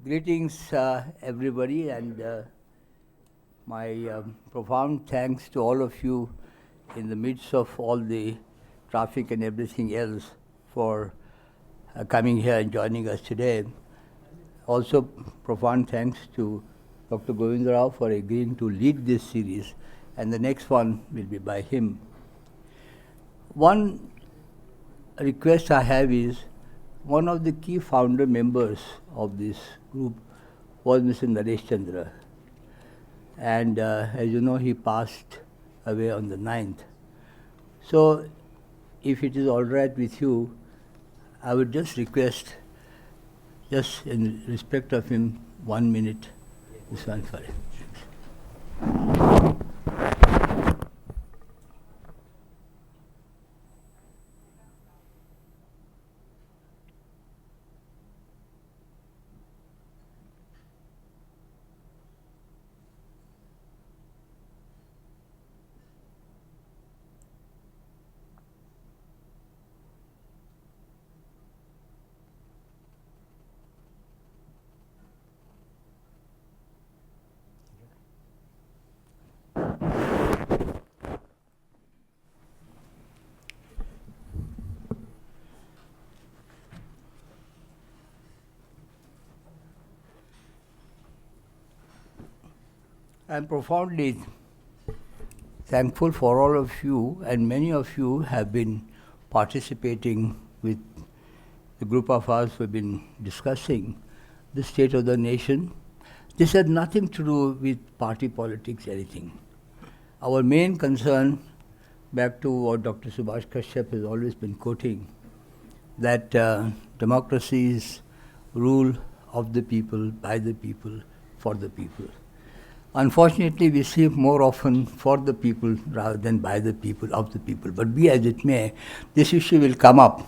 Greetings, everybody, and my profound thanks to all of you in the midst of all the traffic and everything else for coming here and joining us today. Also, profound thanks to Dr. Govinda for agreeing to lead this series, and the next one will be by him. One request I have is, one of the key founder members of this group was Mr. Naresh Chandra. And as you know, he passed away on the 9th. So, if it is all right with you, I would just request, just in respect of him, 1 minute, this one for him. I am profoundly thankful for all of you, and many of you have been participating with the group of us who have been discussing the state of the nation. This had nothing to do with party politics, anything. Our main concern, back to what Dr. Subhash Kashyap has always been quoting, that democracy is rule of the people, by the people, for the people. Unfortunately, we see more often for the people rather than by the people, of the people. But be as it may, this issue will come up.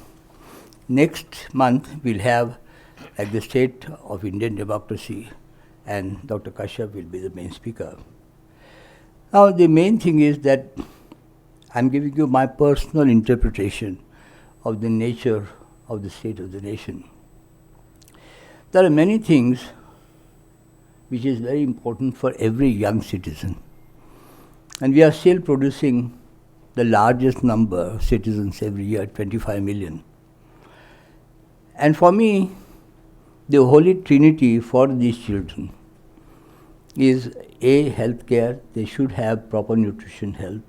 Next month, we'll have like the state of Indian democracy, and Dr. Kashyap will be the main speaker. Now, the main thing is that I'm giving you my personal interpretation of the nature of the state of the nation. There are many things which is very important for every young citizen. And we are still producing the largest number of citizens every year, 25 million. And for me, the holy trinity for these children is A, healthcare. They should have proper nutrition, health.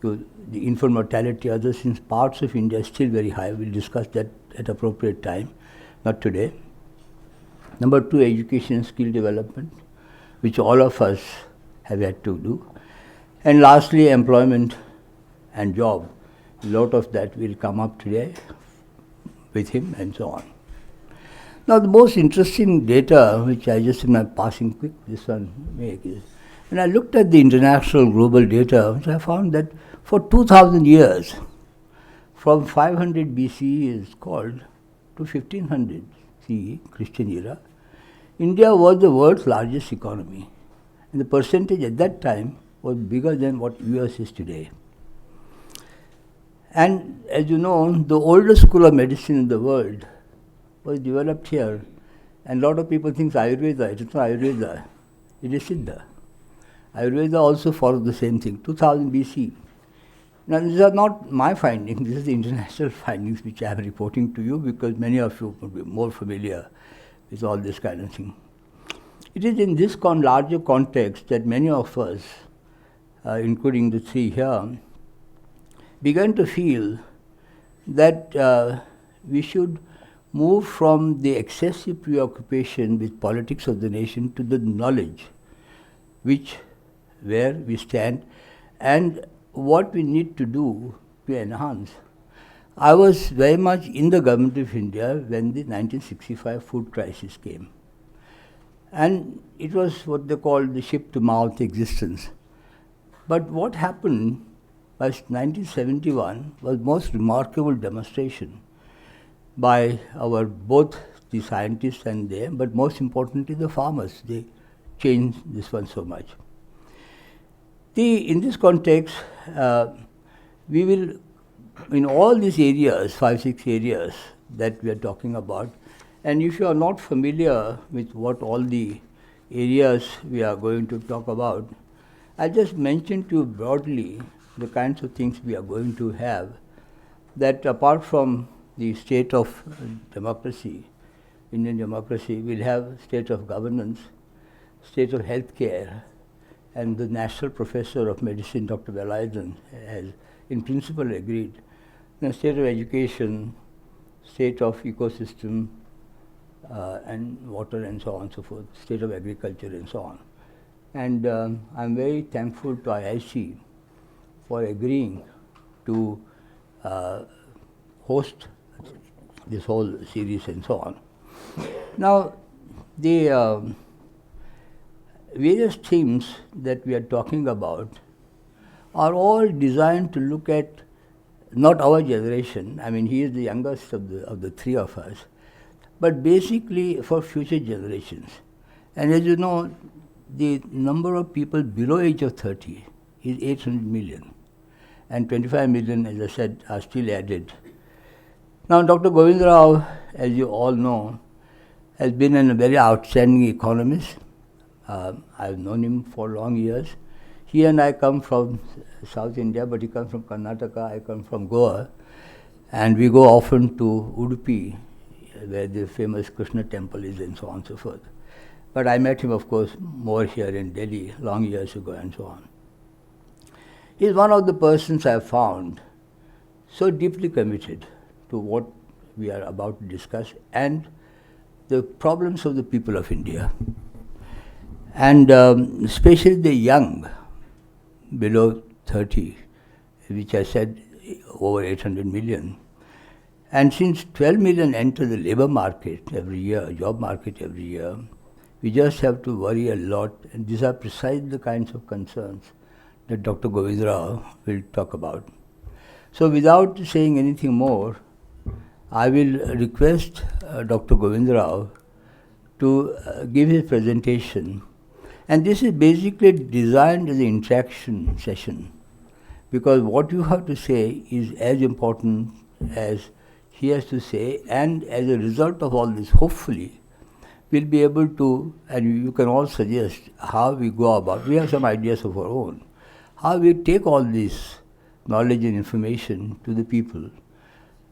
The infant mortality, other things, parts of India is still very high. We'll discuss that at appropriate time, not today. Number 2, education and skill development, which all of us have had to do. And lastly, employment and job. A lot of that will come up today with him and so on. Now, the most interesting data, which I just in my passing quick, this one make is, when I looked at the international global data, which I found that for 2000 years, from 500 BCE is called to 1500 CE, Christian era, India was the world's largest economy, and the percentage at that time was bigger than what US is today. And as you know, the oldest school of medicine in the world was developed here, and a lot of people think Ayurveda. It is not Ayurveda, it is Siddha. Ayurveda also follows the same thing, 2000 BC. Now, these are not my findings, this is the international findings which I am reporting to you, because many of you would be more familiar with all this kind of thing. It is in this larger context that many of us, including the three here, began to feel that we should move from the excessive preoccupation with politics of the nation to the knowledge where we stand and what we need to do to enhance. I was very much in the government of India when the 1965 food crisis came. And it was what they called the ship-to-mouth existence. But what happened by 1971 was most remarkable demonstration by our both the scientists and them, but most importantly the farmers. They changed this one so much. In this context, we will, in all these areas, 5, 6 areas that we are talking about, And if you are not familiar with what all the areas we are going to talk about, I'll just mention to you broadly the kinds of things we are going to have, that apart from the state of democracy, Indian democracy, we'll have state of governance, state of healthcare, and the national professor of medicine, Dr. Velayudhan, has in principle agreed. The state of education, state of ecosystem, and water and so on and so forth, state of agriculture and so on. And I'm very thankful to IIC for agreeing to host this whole series and so on. Now, the various themes that we are talking about are all designed to look at not our generation. I mean, he is the youngest of the three of us, but basically for future generations. And as you know, the number of people below age of 30 is 800 million, and 25 million, as I said, are still added. Now, Dr. Govinda Rao, as you all know, has been a very outstanding economist. I've known him for long years. He and I come from South India, but he comes from Karnataka, I come from Goa, and we go often to Udupi, where the famous Krishna temple is, and so on and so forth. But I met him, of course, more here in Delhi, long years ago, and so on. He's one of the persons I've found so deeply committed to what we are about to discuss and the problems of the people of India. And especially the young, below 30, which I said over 800 million. And since 12 million enter the labor market every year, job market every year, we just have to worry a lot. And these are precisely the kinds of concerns that Dr. Govinda Rao will talk about. So without saying anything more, I will request Dr. Govinda Rao to give his presentation. And this is basically designed as an interaction session, because what you have to say is as important as he has to say, and as a result of all this, hopefully, we'll be able to, and you can all suggest how we go about, we have some ideas of our own, how we take all this knowledge and information to the people,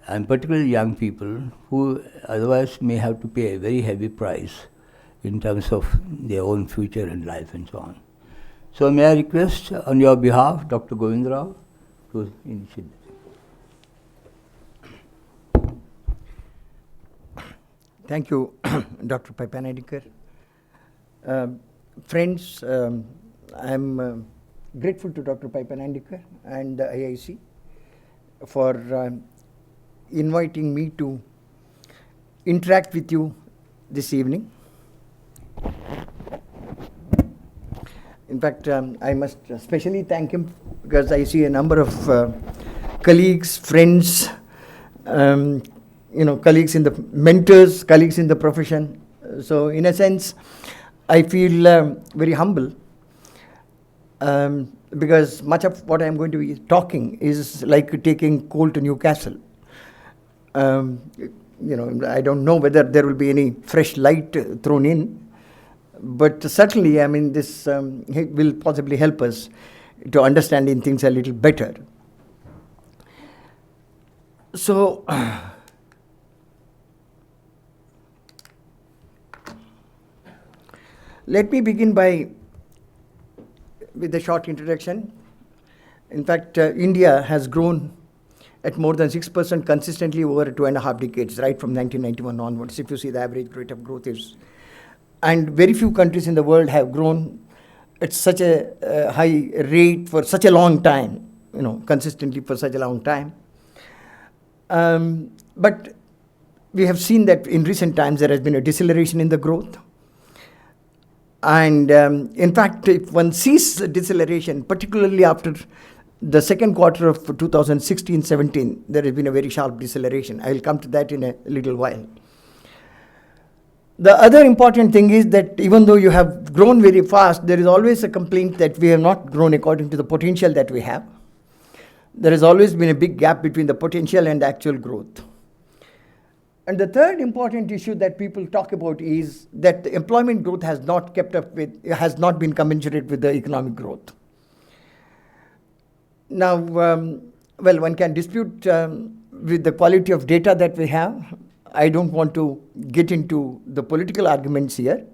and particularly young people who otherwise may have to pay a very heavy price in terms of their own future and life and so on. So may I request on your behalf Dr. Govinda Rao to initiate. Thank you, Dr. Paipanadikar. Friends, I am grateful to Dr. Paipanadikar and the IIC for inviting me to interact with you this evening. In fact, I must especially thank him because I see a number of colleagues, friends, colleagues in the mentors, colleagues in the profession. So in a sense, I feel very humble because much of what I'm going to be talking is like taking coal to Newcastle. I don't know whether there will be any fresh light thrown in, but certainly, I mean, this will possibly help us to understanding things a little better. So, let me begin with a short introduction. In fact, India has grown at more than 6% consistently over 2.5 decades, right from 1991 onwards, if you see the average rate of growth is. And very few countries in the world have grown at such a high rate for such a long time, consistently for such a long time. But we have seen that in recent times there has been a deceleration in the growth. And in fact, if one sees the deceleration, particularly after the second quarter of 2016-17, there has been a very sharp deceleration. I will come to that in a little while. The other important thing is that even though you have grown very fast, there is always a complaint that we have not grown according to the potential that we have. There has always been a big gap between the potential and the actual growth. And the third important issue that people talk about is that the employment growth has not been commensurate with the economic growth. Now, well, one can dispute with the quality of data that we have. I don't want to get into the political arguments here.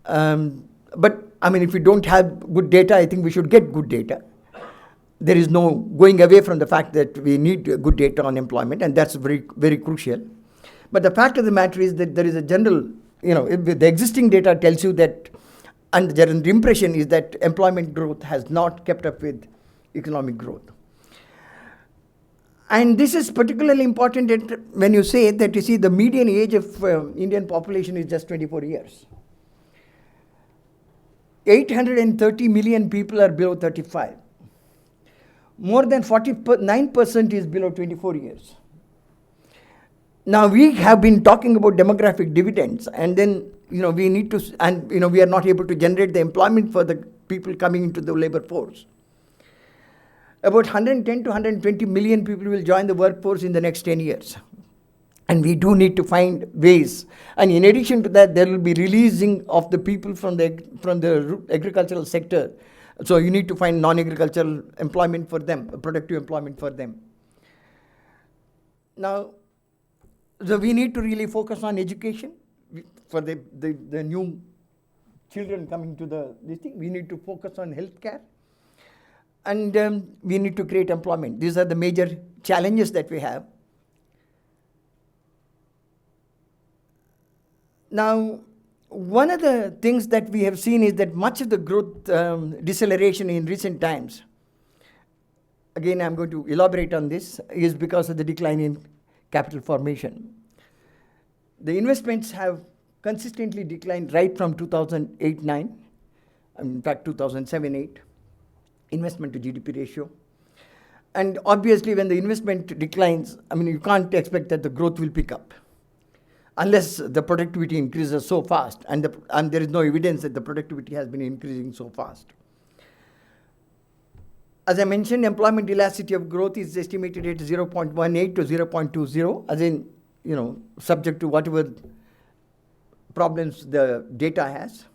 But I mean, if we don't have good data, I think we should get good data. There is no going away from the fact that we need good data on employment, and that's very, very crucial. But the fact of the matter is that there is a general, if the existing data tells you that, and the general impression is that employment growth has not kept up with economic growth. And this is particularly important when you say that, you see, the median age of Indian population is just 24 years. 830 million people are below 35. More than 49% is below 24 years. Now, we have been talking about demographic dividends, and then, we need to, and, we are not able to generate the employment for the people coming into the labor force. About 110 to 120 million people will join the workforce in the next 10 years. And we do need to find ways. And in addition to that, there will be releasing of the people from the agricultural sector. So you need to find non-agricultural employment for them, productive employment for them. Now, so we need to really focus on education for the new children coming to this thing. We need to focus on healthcare. And we need to create employment. These are the major challenges that we have. Now, one of the things that we have seen is that much of the growth deceleration in recent times, again, I'm going to elaborate on this, is because of the decline in capital formation. The investments have consistently declined right from 2008-9, in fact 2007-8, investment to GDP ratio. And obviously when the investment declines, I mean, you can't expect that the growth will pick up unless the productivity increases so fast, and there is no evidence that the productivity has been increasing so fast. As I mentioned, employment elasticity of growth is estimated at 0.18 to 0.20, as in, subject to whatever problems the data has.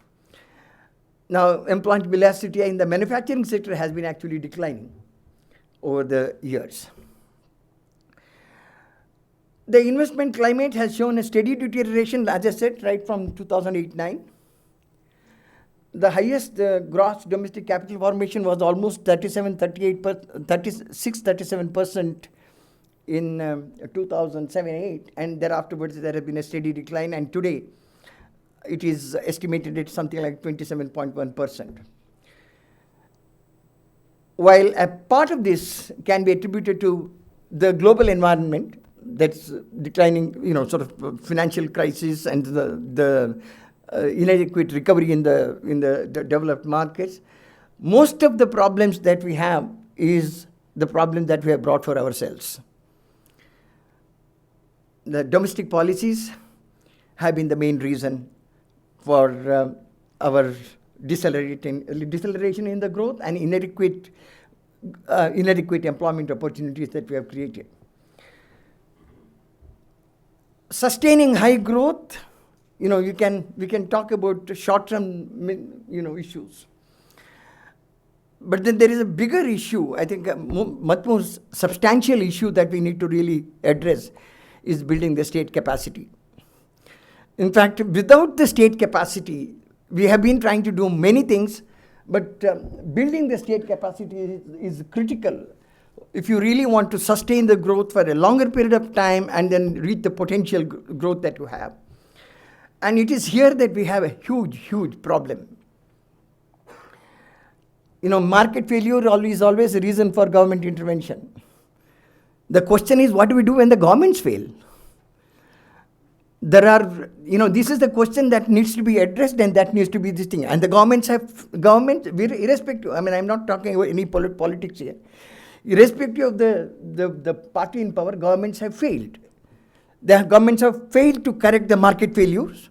Now, employment elasticity in the manufacturing sector has been actually declining over the years. The investment climate has shown a steady deterioration, as I said, right from 2008-9. The highest gross domestic capital formation was almost 36-37% in 2007-8, and thereafterwards there has been a steady decline, and today it is estimated at something like 27.1%. While a part of this can be attributed to the global environment that's declining, sort of financial crisis and the inadequate recovery in the developed markets, most of the problems that we have is the problem that we have brought for ourselves. The domestic policies have been the main reason for our deceleration in the growth and inadequate employment opportunities that we have created. Sustaining high growth, we can talk about short-term, issues. But then there is a bigger issue, I think a much more substantial issue that we need to really address is building the state capacity. In fact, without the state capacity, we have been trying to do many things, but building the state capacity is critical if you really want to sustain the growth for a longer period of time and then reach the potential growth that you have. And it is here that we have a huge, huge problem. Market failure is always a reason for government intervention. The question is, what do we do when the governments fail? This is the question that needs to be addressed, and that needs to be this thing. And the governments, irrespective, I'm not talking about any politics here. Irrespective of the party in power, governments have failed. The governments have failed to correct the market failures,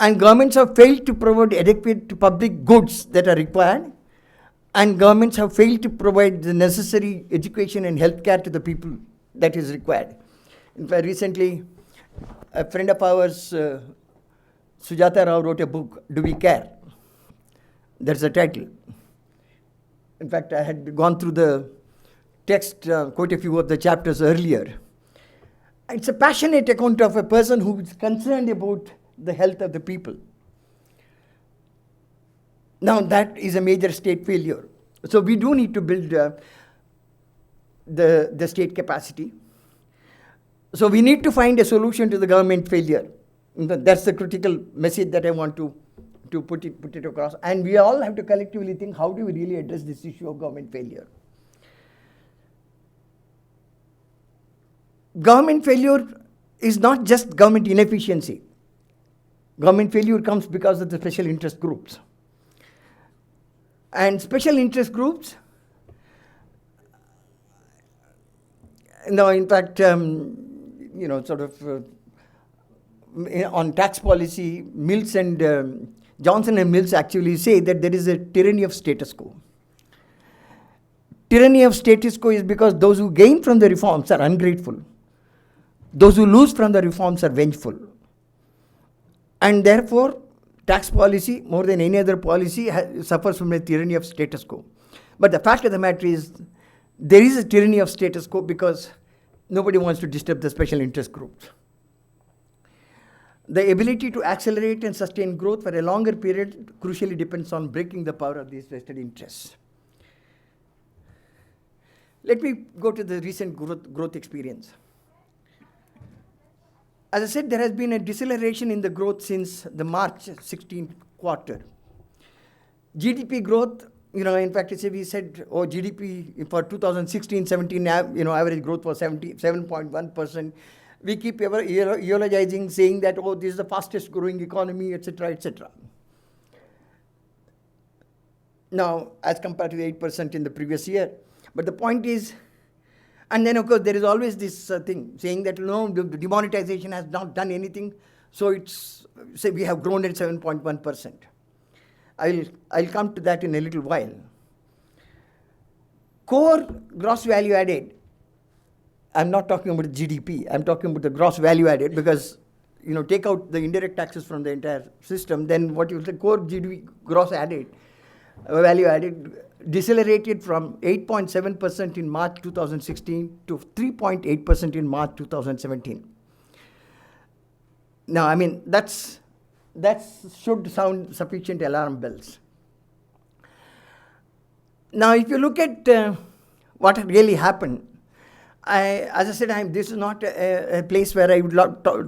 and governments have failed to provide adequate public goods that are required, and governments have failed to provide the necessary education and health care to the people that is required. In fact, recently, A friend of ours, Sujata Rao, wrote a book, Do We Care? That's the title. In fact, I had gone through the text, quite a few of the chapters earlier. It's a passionate account of a person who is concerned about the health of the people. Now, that is a major state failure. So we do need to build the state capacity. So we need to find a solution to the government failure. That's the critical message that I want to put it across. And we all have to collectively think, how do we really address this issue of government failure? Government failure is not just government inefficiency. Government failure comes because of the special interest groups. And special interest groups, in fact, on tax policy, Mills and Johnson and Mills actually say that there is a tyranny of status quo. Tyranny of status quo is because those who gain from the reforms are ungrateful. Those who lose from the reforms are vengeful. And therefore, tax policy, more than any other policy, suffers from a tyranny of status quo. But the fact of the matter is, there is a tyranny of status quo because nobody wants to disturb the special interest groups. The ability to accelerate and sustain growth for a longer period crucially depends on breaking the power of these vested interests. Let me go to the recent growth experience. As I said, there has been a deceleration in the growth since the March 16 quarter. GDP growth, in fact, we said, GDP for 2016-17, average growth was 7.1%. We keep eulogizing, saying that, this is the fastest growing economy, etc., etc. Now, as compared to the 8% in the previous year. But the point is, and then, of course, there is always this thing saying that, the demonetization has not done anything, so we have grown at 7.1%. I'll come to that in a little while. Core gross value added, I'm not talking about GDP, I'm talking about the gross value added, because, take out the indirect taxes from the entire system, then what you say, core GDP gross added, value added, decelerated from 8.7% in March 2016 to 3.8% in March 2017. Now, that should sound sufficient alarm bells. Now, if you look at what really happened, as I said, this is not a place where I would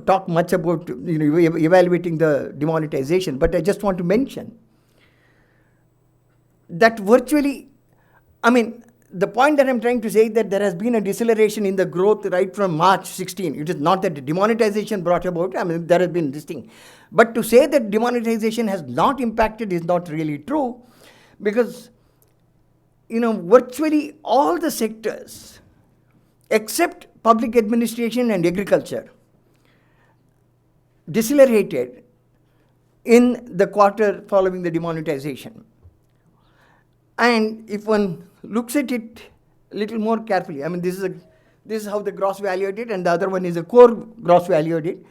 talk much about evaluating the demonetization, but I just want to mention that virtually, the point that I'm trying to say is that there has been a deceleration in the growth right from March 16. It is not that the demonetization brought about, there has been this thing. But to say that demonetization has not impacted is not really true, because, virtually all the sectors, except public administration and agriculture, decelerated in the quarter following the demonetization. And if one looks at it a little more carefully, this is how the gross value added, and the other one is the core gross value added.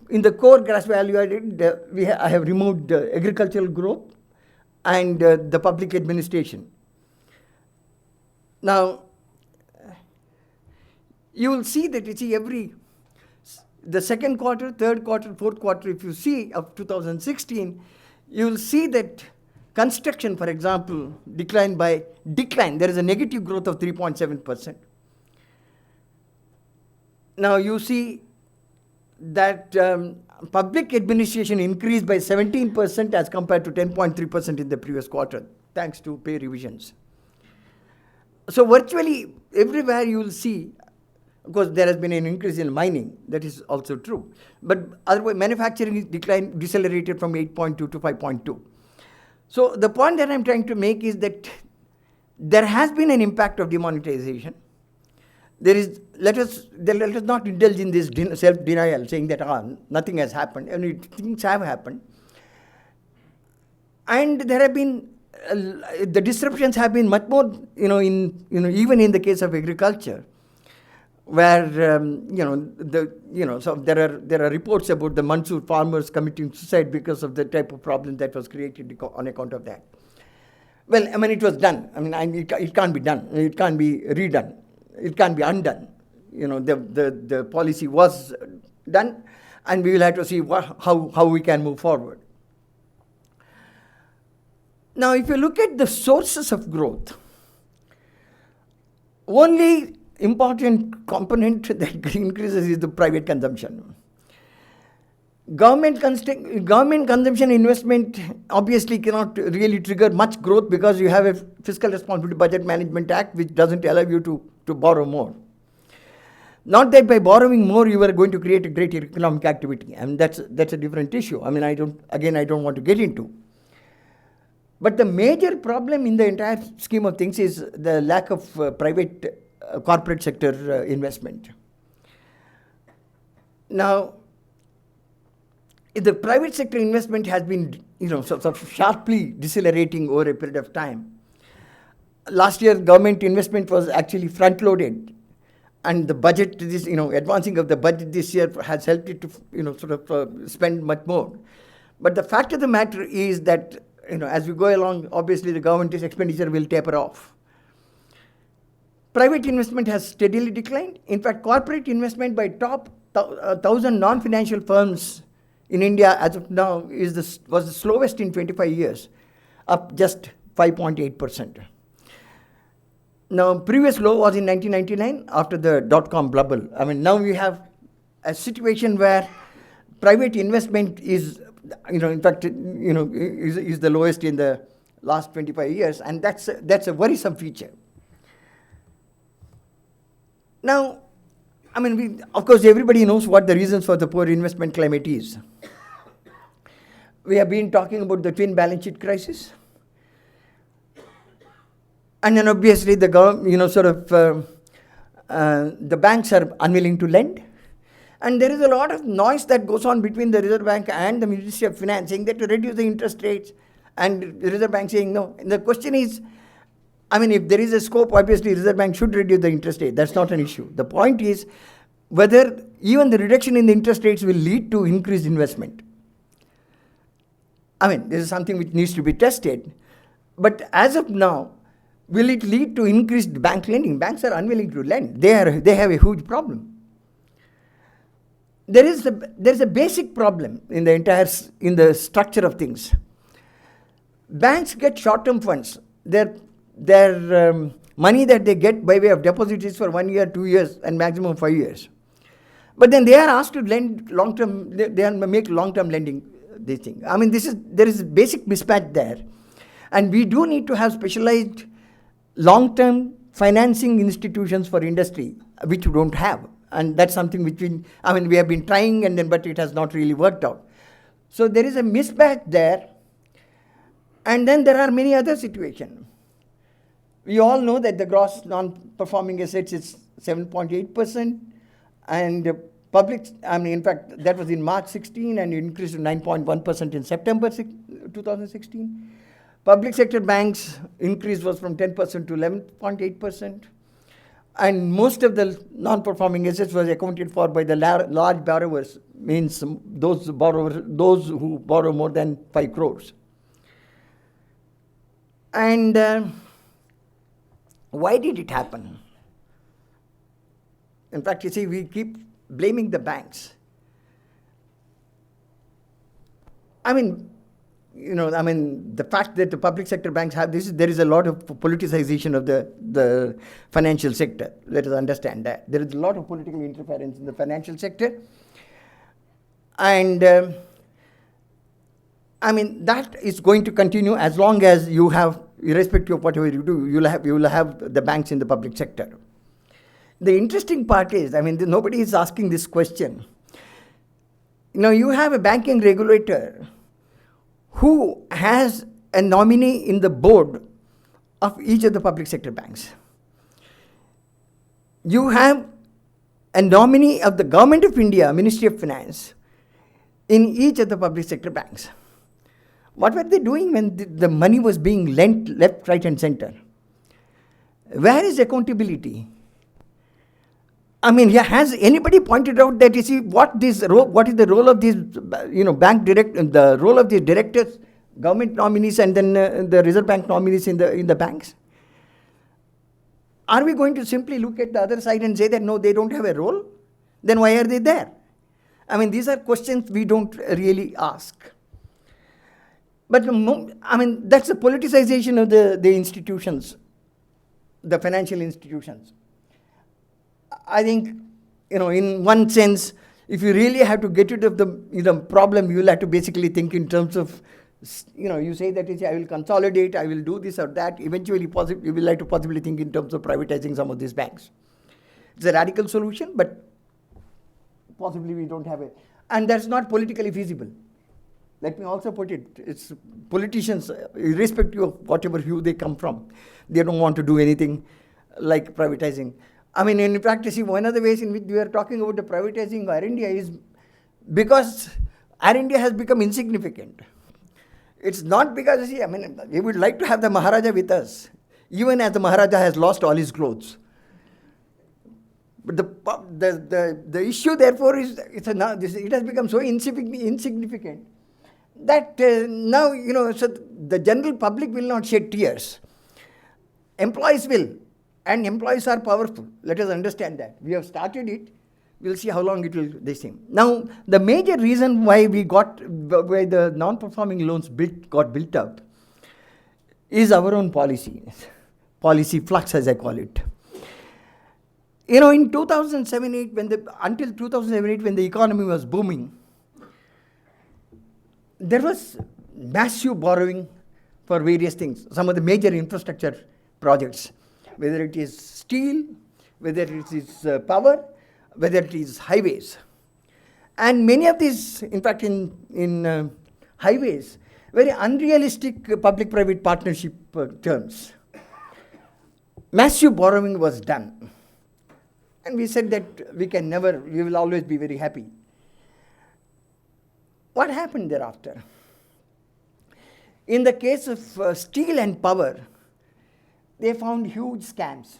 In the core gross value added, I have removed agricultural growth and the public administration. Now, you will see that the second quarter, third quarter, fourth quarter, if you see of 2016, you will see that construction, for example, decline. There is a negative growth of 3.7%. Now you see that public administration increased by 17% as compared to 10.3% in the previous quarter, thanks to pay revisions. So virtually everywhere you will see, of course, there has been an increase in mining. That is also true. But otherwise, manufacturing decelerated from 8.2 to 5.2. So the point that I'm trying to make is that there has been an impact of demonetization. Let us not indulge in this self-denial, saying that nothing has happened. Things have happened. And there have been, the disruptions have been much more, even in the case of agriculture. where so there are reports about the Mansoor farmers committing suicide because of the type of problem that was created on account of that. Well, I mean, it was done. I mean, it can't be done. It can't be redone. It can't be undone. The policy was done, and we will have to see how we can move forward. Now, if you look at the sources of growth, only important component that increases is the private consumption. Government consumption investment obviously cannot really trigger much growth because you have a Fiscal Responsibility Budget Management Act which doesn't allow you to borrow more. Not that by borrowing more you are going to create a great economic activity, and that's a different issue. I mean, I don't want to get into. But the major problem in the entire scheme of things is the lack of private corporate sector investment. Now, the private sector investment has been, sort of sharply decelerating over a period of time. Last year, government investment was actually front-loaded, and the budget, advancing of the budget this year has helped it to, spend much more. But the fact of the matter is that, as we go along, obviously the government's expenditure will taper off. Private investment has steadily declined. In fact, corporate investment by top 1,000 non-financial firms in India as of now was the slowest in 25 years, up just 5.8%. Now, previous low was in 1999 after the dot-com bubble. I mean, now we have a situation where private investment is, in fact, is the lowest in the last 25 years, and that's a worrisome feature. Now, I mean, of course, everybody knows what the reasons for the poor investment climate is. We have been talking about the twin balance sheet crisis. And then obviously the the banks are unwilling to lend. And there is a lot of noise that goes on between the Reserve Bank and the Ministry of Finance saying that to reduce the interest rates, and the Reserve Bank saying no. And the question is, I mean, if there is a scope, obviously Reserve Bank should reduce the interest rate. That's not an issue. The point is whether even the reduction in the interest rates will lead to increased investment. I mean, this is something which needs to be tested. But as of now, will it lead to increased bank lending? Banks are unwilling to lend. They have a huge problem. There is a basic problem in the structure of things. Banks get short-term funds. Their money that they get by way of deposits is for 1 year, 2 years, and maximum 5 years. But then they are asked to lend long-term. They make long-term lending. This thing. I mean, there is a basic mismatch there, and we do need to have specialized long-term financing institutions for industry, which we don't have. And that's something which we have been trying, but it has not really worked out. So there is a mismatch there. And then there are many other situations. We all know that the gross non-performing assets is 7.8%, and in fact, that was in March 16, and it increased to 9.1% in September 2016. Public sector banks increase was from 10% to 11.8%. And most of the non-performing assets was accounted for by the large borrowers, means those who borrow more than 5 crores. And why did it happen? In fact, you see, we keep blaming the banks. The fact that the public sector banks have this, there is a lot of politicization of the financial sector. Let us understand that. There is a lot of political interference in the financial sector. And that is going to continue as long as you have, irrespective of whatever you do, you will have the banks in the public sector. The interesting part is, nobody is asking this question. You have a banking regulator who has a nominee in the board of each of the public sector banks. You have a nominee of the Government of India, Ministry of Finance, in each of the public sector banks. What were they doing when the money was being lent left, right, and center? Where is accountability? I mean, yeah, has anybody pointed out that, you see, what is the role of these, the role of these directors, government nominees, and then the Reserve Bank nominees in the banks? Are we going to simply look at the other side and say that no, they don't have a role? Then why are they there? I mean, these are questions we don't really ask. But I mean, that's the politicization of the institutions, the financial institutions. I think, in one sense, if you really have to get rid of the problem, you will have to basically think in terms of, you say that I will consolidate, I will do this or that. Eventually, you will have to possibly think in terms of privatizing some of these banks. It's a radical solution, but possibly we don't have it. And that's not politically feasible. Let me also put it, it's politicians, irrespective of whatever view they come from, they don't want to do anything like privatizing. I mean, in fact, see, one of the ways in which we are talking about the privatizing Air India is because Air India has become insignificant. It's not because, see, I mean, we would like to have the Maharaja with us, even as the Maharaja has lost all his clothes. But the issue, therefore, is it has become so insignificant that now, so the general public will not shed tears. Employees will. And employees are powerful. Let us understand that. We have started it. We'll see how long it will this thing. Now, the major reason why the non-performing loans got built up is our own policy flux, as I call it. In 2007-8, until 2007-8, when the economy was booming, there was massive borrowing for various things. Some of the major infrastructure projects, whether it is steel, whether it is power, whether it is highways. And many of these, in fact, in highways, very unrealistic public-private partnership terms. Massive borrowing was done. And we said that we will always be very happy. What happened thereafter? In the case of steel and power, they found huge scams.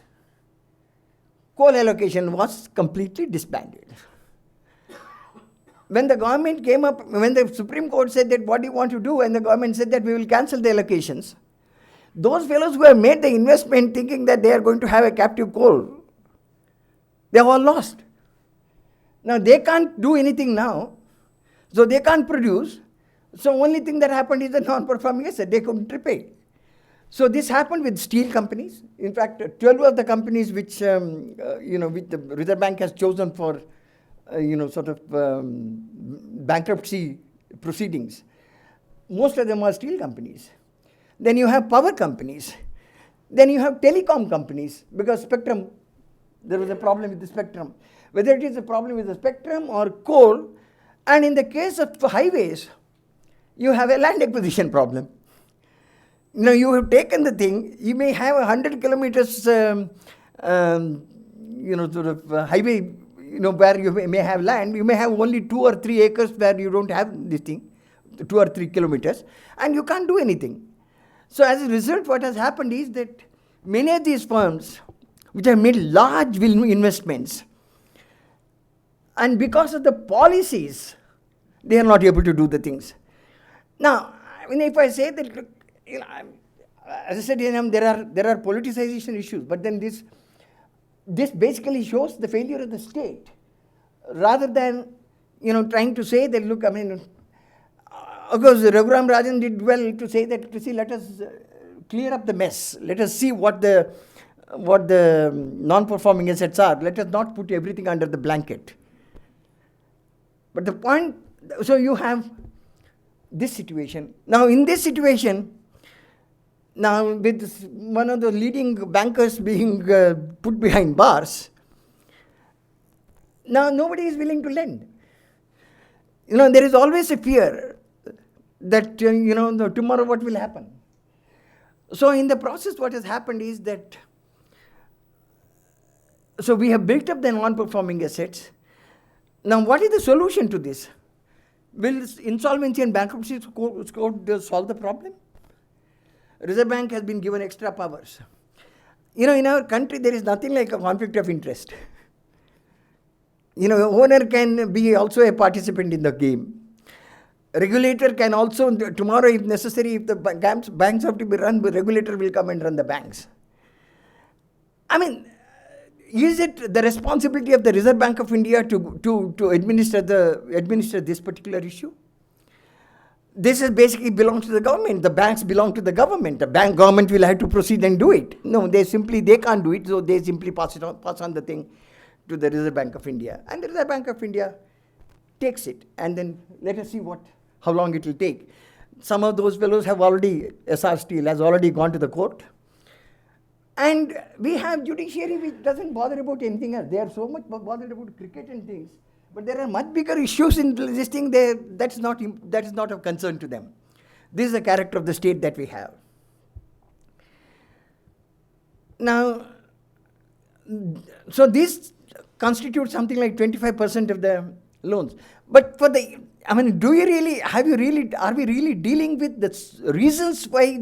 Coal allocation was completely disbanded. When the government came up, when the Supreme Court said that what do you want to do, and the government said that we will cancel the allocations, those fellows who have made the investment thinking that they are going to have a captive coal, they have all lost. Now they can't do anything now, so they can't produce. So only thing that happened is the non-performing asset, they couldn't repay. So this happened with steel companies. In fact, 12 of the companies which, which the Reserve Bank has chosen for, bankruptcy proceedings, most of them are steel companies. Then you have power companies. Then you have telecom companies, because spectrum, there was a problem with the spectrum. Whether it is a problem with the spectrum or coal, and in the case of highways, you have a land acquisition problem. You have taken the thing, you may have 100 kilometers, highway, where you may have land, you may have only 2 or 3 acres where you don't have this thing, 2 or 3 kilometers, and you can't do anything. So as a result, what has happened is that many of these firms, which have made large investments, and because of the policies, they are not able to do the things. Now, if I say that, look, as I said, there are politicization issues, but then this basically shows the failure of the state, rather than trying to say that, look, of course, Raghuram Rajan did well to say that, let us clear up the mess. Let us see what the non-performing assets are. Let us not put everything under the blanket. But the point, so you have this situation. Now, in this situation, now with one of the leading bankers being put behind bars, now nobody is willing to lend. There is always a fear that, tomorrow what will happen. So in the process, what has happened is that, so we have built up the non-performing assets. Now, what is the solution to this? Will insolvency and bankruptcy code solve the problem? Reserve Bank has been given extra powers. In our country, there is nothing like a conflict of interest. owner can be also a participant in the game. Regulator can also, tomorrow if necessary, if the banks have to be run, the regulator will come and run the banks. I mean, is it the responsibility of the Reserve Bank of India to administer this particular issue? This is basically belongs to the government. The banks belong to the government. The government will have to proceed and do it. No, they can't do it, so they simply pass on the thing to the Reserve Bank of India. And the Reserve Bank of India takes it. And then let us see how long it will take. Some of those fellows have already, SR Steel has already gone to the court. And we have judiciary which doesn't bother about anything else. They are so much bothered about cricket and things. But there are much bigger issues in this thing. That is not of concern to them. This is the character of the state that we have. Now, so this constitutes something like 25% of the loans. But are we really dealing with the reasons why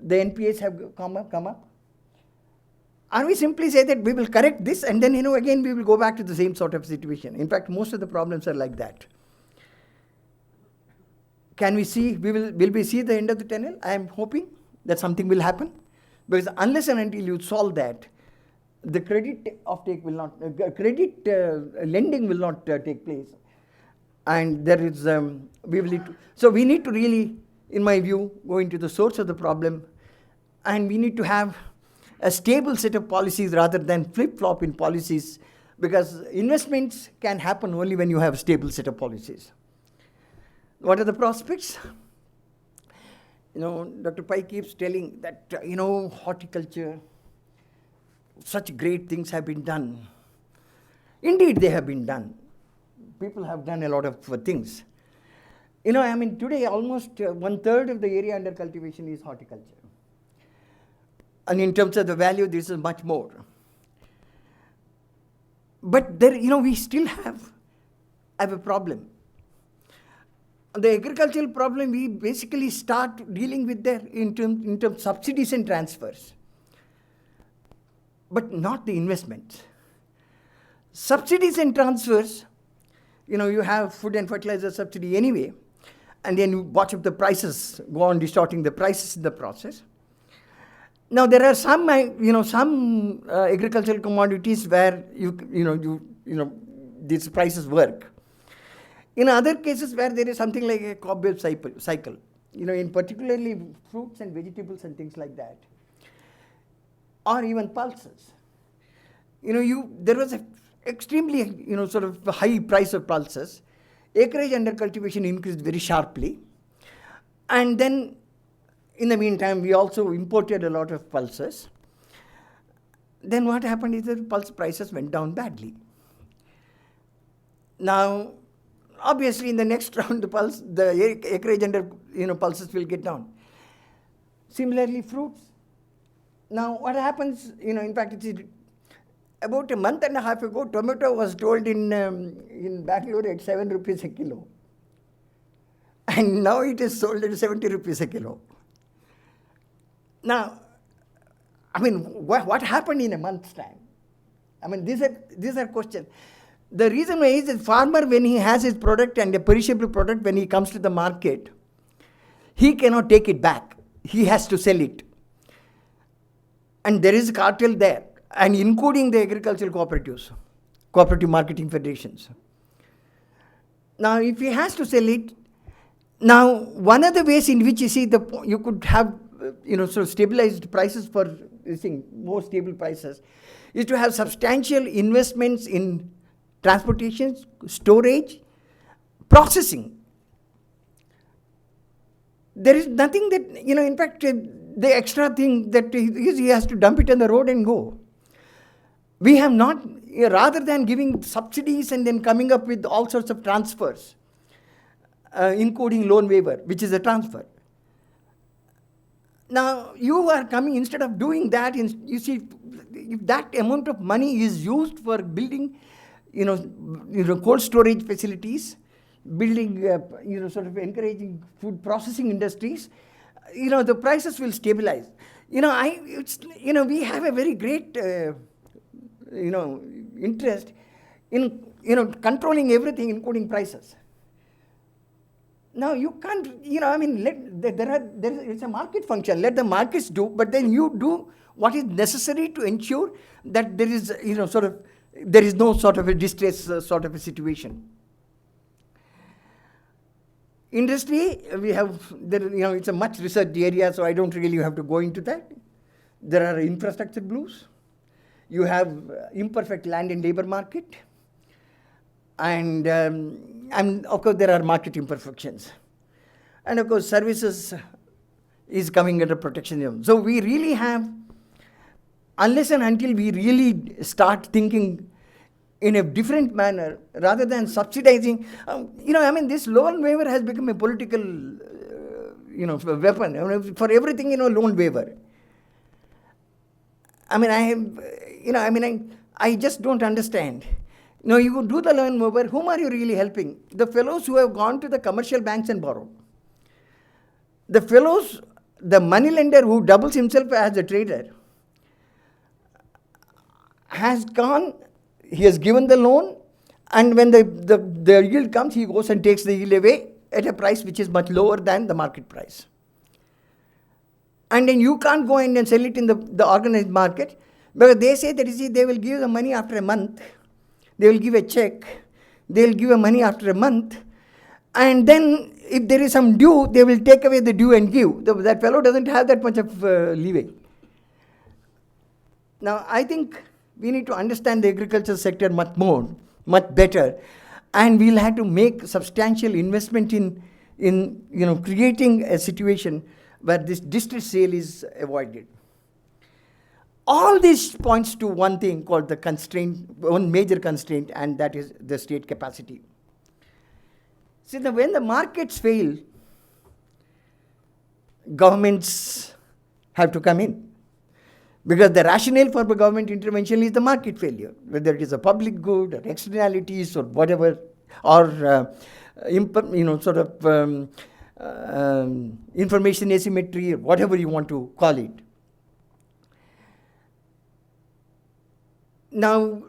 the NPAs have come up? Are we simply say that we will correct this and then, again we will go back to the same sort of situation? In fact, most of the problems are like that. Will we see the end of the tunnel? I am hoping that something will happen. Because unless and until you solve that, the credit lending will not take place. And there is, we need to really, in my view, go into the source of the problem, and we need to have a stable set of policies rather than flip-flop in policies, because investments can happen only when you have a stable set of policies. What are the prospects? Dr. Pai keeps telling that, horticulture, such great things have been done. Indeed, they have been done. People have done a lot of things. Today almost 1/3 of the area under cultivation is horticulture. And in terms of the value, this is much more. But there, we still have a problem. The agricultural problem, we basically start dealing with there in terms of subsidies and transfers, but not the investments. Subsidies and transfers, you have food and fertilizer subsidy anyway, and then you watch if the prices go on distorting the prices in the process. Now there are some agricultural commodities where these prices work. In other cases where there is something like a cobweb cycle, in particularly fruits and vegetables and things like that, or even pulses. There was a extremely sort of high price of pulses. Acreage under cultivation increased very sharply, and then in the meantime we also imported a lot of pulses. Then what happened is that pulse prices went down badly. Now obviously in the next round the acreage under pulses will get down. Similarly fruits. Now what happens, in fact it's about a month and a half ago, tomato was told in Bangalore at 7 rupees a kilo. And now it is sold at 70 rupees a kilo. Now, what happened in a month's time? These are questions. The reason why is that farmer, when he has his product and a perishable product, when he comes to the market, he cannot take it back. He has to sell it. And there is a cartel there, and including the agricultural cooperatives, cooperative marketing federations. Now, if he has to sell it, now one of the ways in which you could have sort of stabilized prices for this thing, more stable prices, is to have substantial investments in transportation, storage, processing. There is nothing that, in fact, the extra thing that he has to dump it on the road and go. We have not, rather than giving subsidies and then coming up with all sorts of transfers, including loan waiver, which is a transfer. Now, you are coming, instead of doing that, you see, if that amount of money is used for building, cold storage facilities, building, sort of encouraging food processing industries, the prices will stabilize. We have a very great interest in, controlling everything, including prices. Now you can't, it's a market function. Let the markets do, but then you do what is necessary to ensure that there is, there is no sort of a distress sort of a situation. Industry, we have, it's a much researched area, so I don't really have to go into that. There are infrastructure blues. You have imperfect land and labor market. And of course, there are market imperfections. And of course, services is coming under protectionism. So we really have, unless and until we really start thinking in a different manner, rather than subsidizing, this loan waiver has become a political, weapon. For everything, loan waiver. I just don't understand. Now, you do the loan waiver, whom are you really helping? The fellows who have gone to the commercial banks and borrowed. The fellows, the money lender who doubles himself as a trader, has gone, he has given the loan, and when the yield comes, he goes and takes the yield away at a price which is much lower than the market price. And then you can't go in and sell it in the organized market, because they say that, they will give the money after a month. They will give a check, they will give a money after a month, and then if there is some due, they will take away the due and give. That fellow doesn't have that much of leeway. Now, I think we need to understand the agriculture sector much more, much better, and we'll have to make substantial investment in creating a situation where this distress sale is avoided. All this points to one thing called the constraint, one major constraint, and that is the state capacity. See, when the markets fail, governments have to come in. Because the rationale for the government intervention is the market failure, whether it is a public good or externalities or whatever, or information asymmetry, or whatever you want to call it. Now,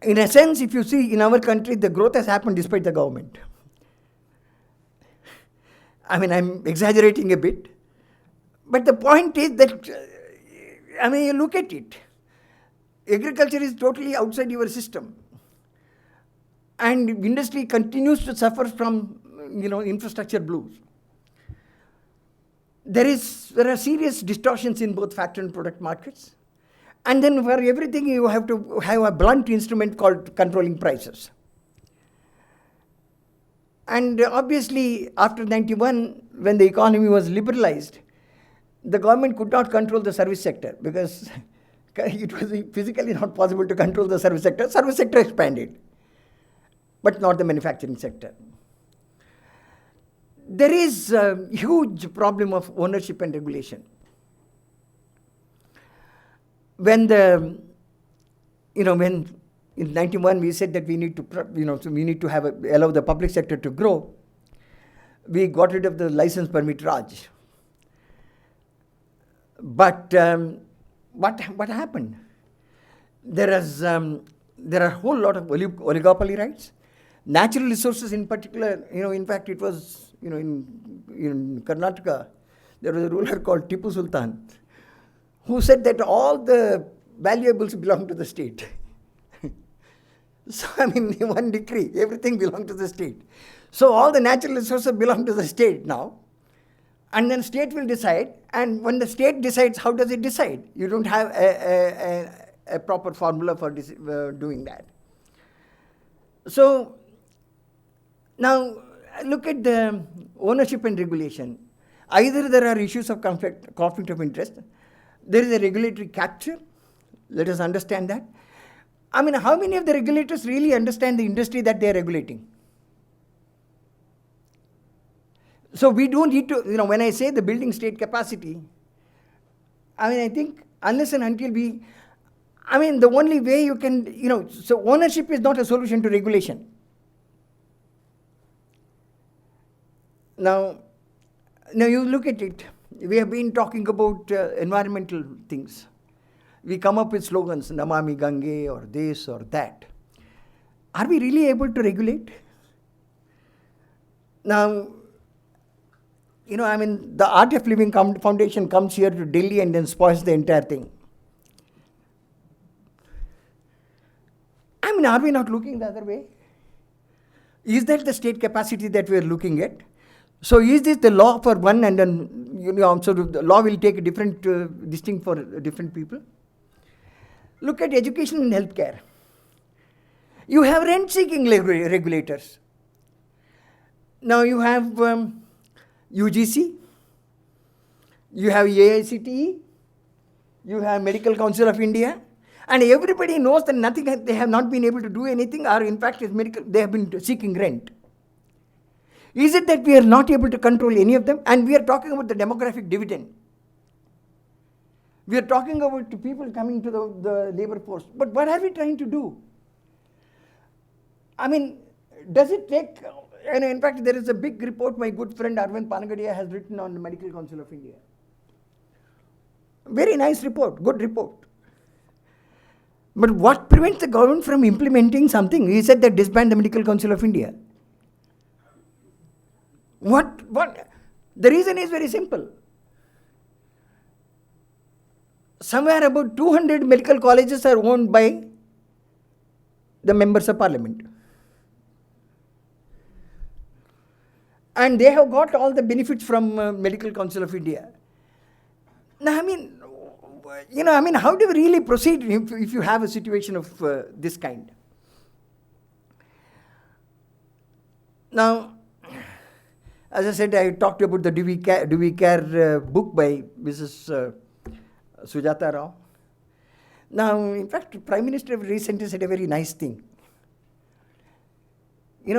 in a sense, if you see in our country, the growth has happened despite the government. I'm exaggerating a bit, but the point is that, you look at it, agriculture is totally outside your system, and industry continues to suffer from, infrastructure blues. There are serious distortions in both factor and product markets. And then for everything, you have to have a blunt instrument called controlling prices. And obviously, after 91, when the economy was liberalized, the government could not control the service sector because it was physically not possible to control the service sector. Service sector expanded, but not the manufacturing sector. There is a huge problem of ownership and regulation. When in 91 we said that we need to, we need to allow the public sector to grow, we got rid of the license permit Raj. But what happened? There are a whole lot of oligopoly rights. Natural resources in particular, in fact it was, in Karnataka, there was a ruler called Tipu Sultan, who said that all the valuables belong to the state. So, in one decree, everything belonged to the state. So, all the natural resources belong to the state now. And then state will decide. And when the state decides, how does it decide? You don't have a proper formula for doing that. So, now look at the ownership and regulation. Either there are issues of conflict of interest. There is a regulatory capture. Let us understand that. How many of the regulators really understand the industry that they are regulating? So we don't need to, when I say the building state capacity, I think unless and until the only way you can, so ownership is not a solution to regulation. Now you look at it. We have been talking about environmental things. we come up with slogans, Namami Gange or this or that. Are we really able to regulate? Now, the Art of Living Foundation comes here to Delhi and then spoils the entire thing. Are we not looking the other way? Is that the state capacity that we are looking at? So is this the law for one and then, so the law will take a different distinct for different people? Look at education and healthcare. You have rent-seeking regulators. Now you have UGC, you have AICTE, you have Medical Council of India, and everybody knows that they have not been able to do anything, or in fact they have been seeking rent. Is it that we are not able to control any of them? And we are talking about the demographic dividend. We are talking about people coming to the labor force. But what are we trying to do? Does it take, and in fact there is a big report my good friend Arvind Panagadia has written on the Medical Council of India. Very nice report, good report. But what prevents the government from implementing something? He said that disband the Medical Council of India. What? The reason is very simple. Somewhere about 200 medical colleges are owned by the members of parliament. And they have got all the benefits from Medical Council of India. Now, how do we really proceed if you have a situation of this kind? Now, as I said, I talked about the Do We Care book by Mrs. Sujata Rao. Now, in fact, Prime Minister recently said a very nice thing. We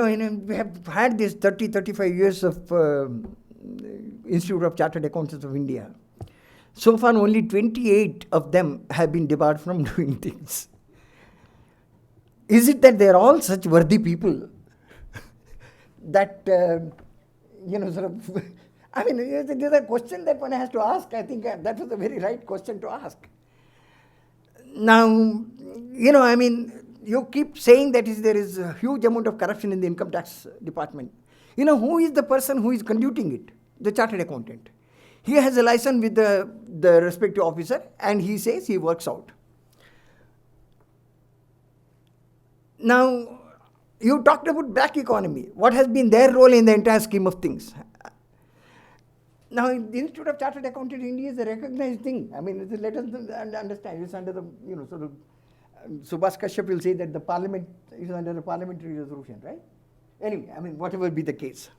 have had this 35 years of Institute of Chartered Accountants of India. So far, only 28 of them have been debarred from doing things. Is it that they are all such worthy people that, there's a question that one has to ask. I think that was a very right question to ask. Now, you keep saying that there is a huge amount of corruption in the income tax department. Who is the person who is conducting it? The chartered accountant. He has a license with the respective officer and he says he works out. Now, you talked about black economy. What has been their role in the entire scheme of things? Now, the Institute of Chartered Accountants in India is a recognized thing. Let us understand. It's under the, Subhash Kashyap will say that the parliament is under a parliamentary resolution, right? Anyway, whatever be the case.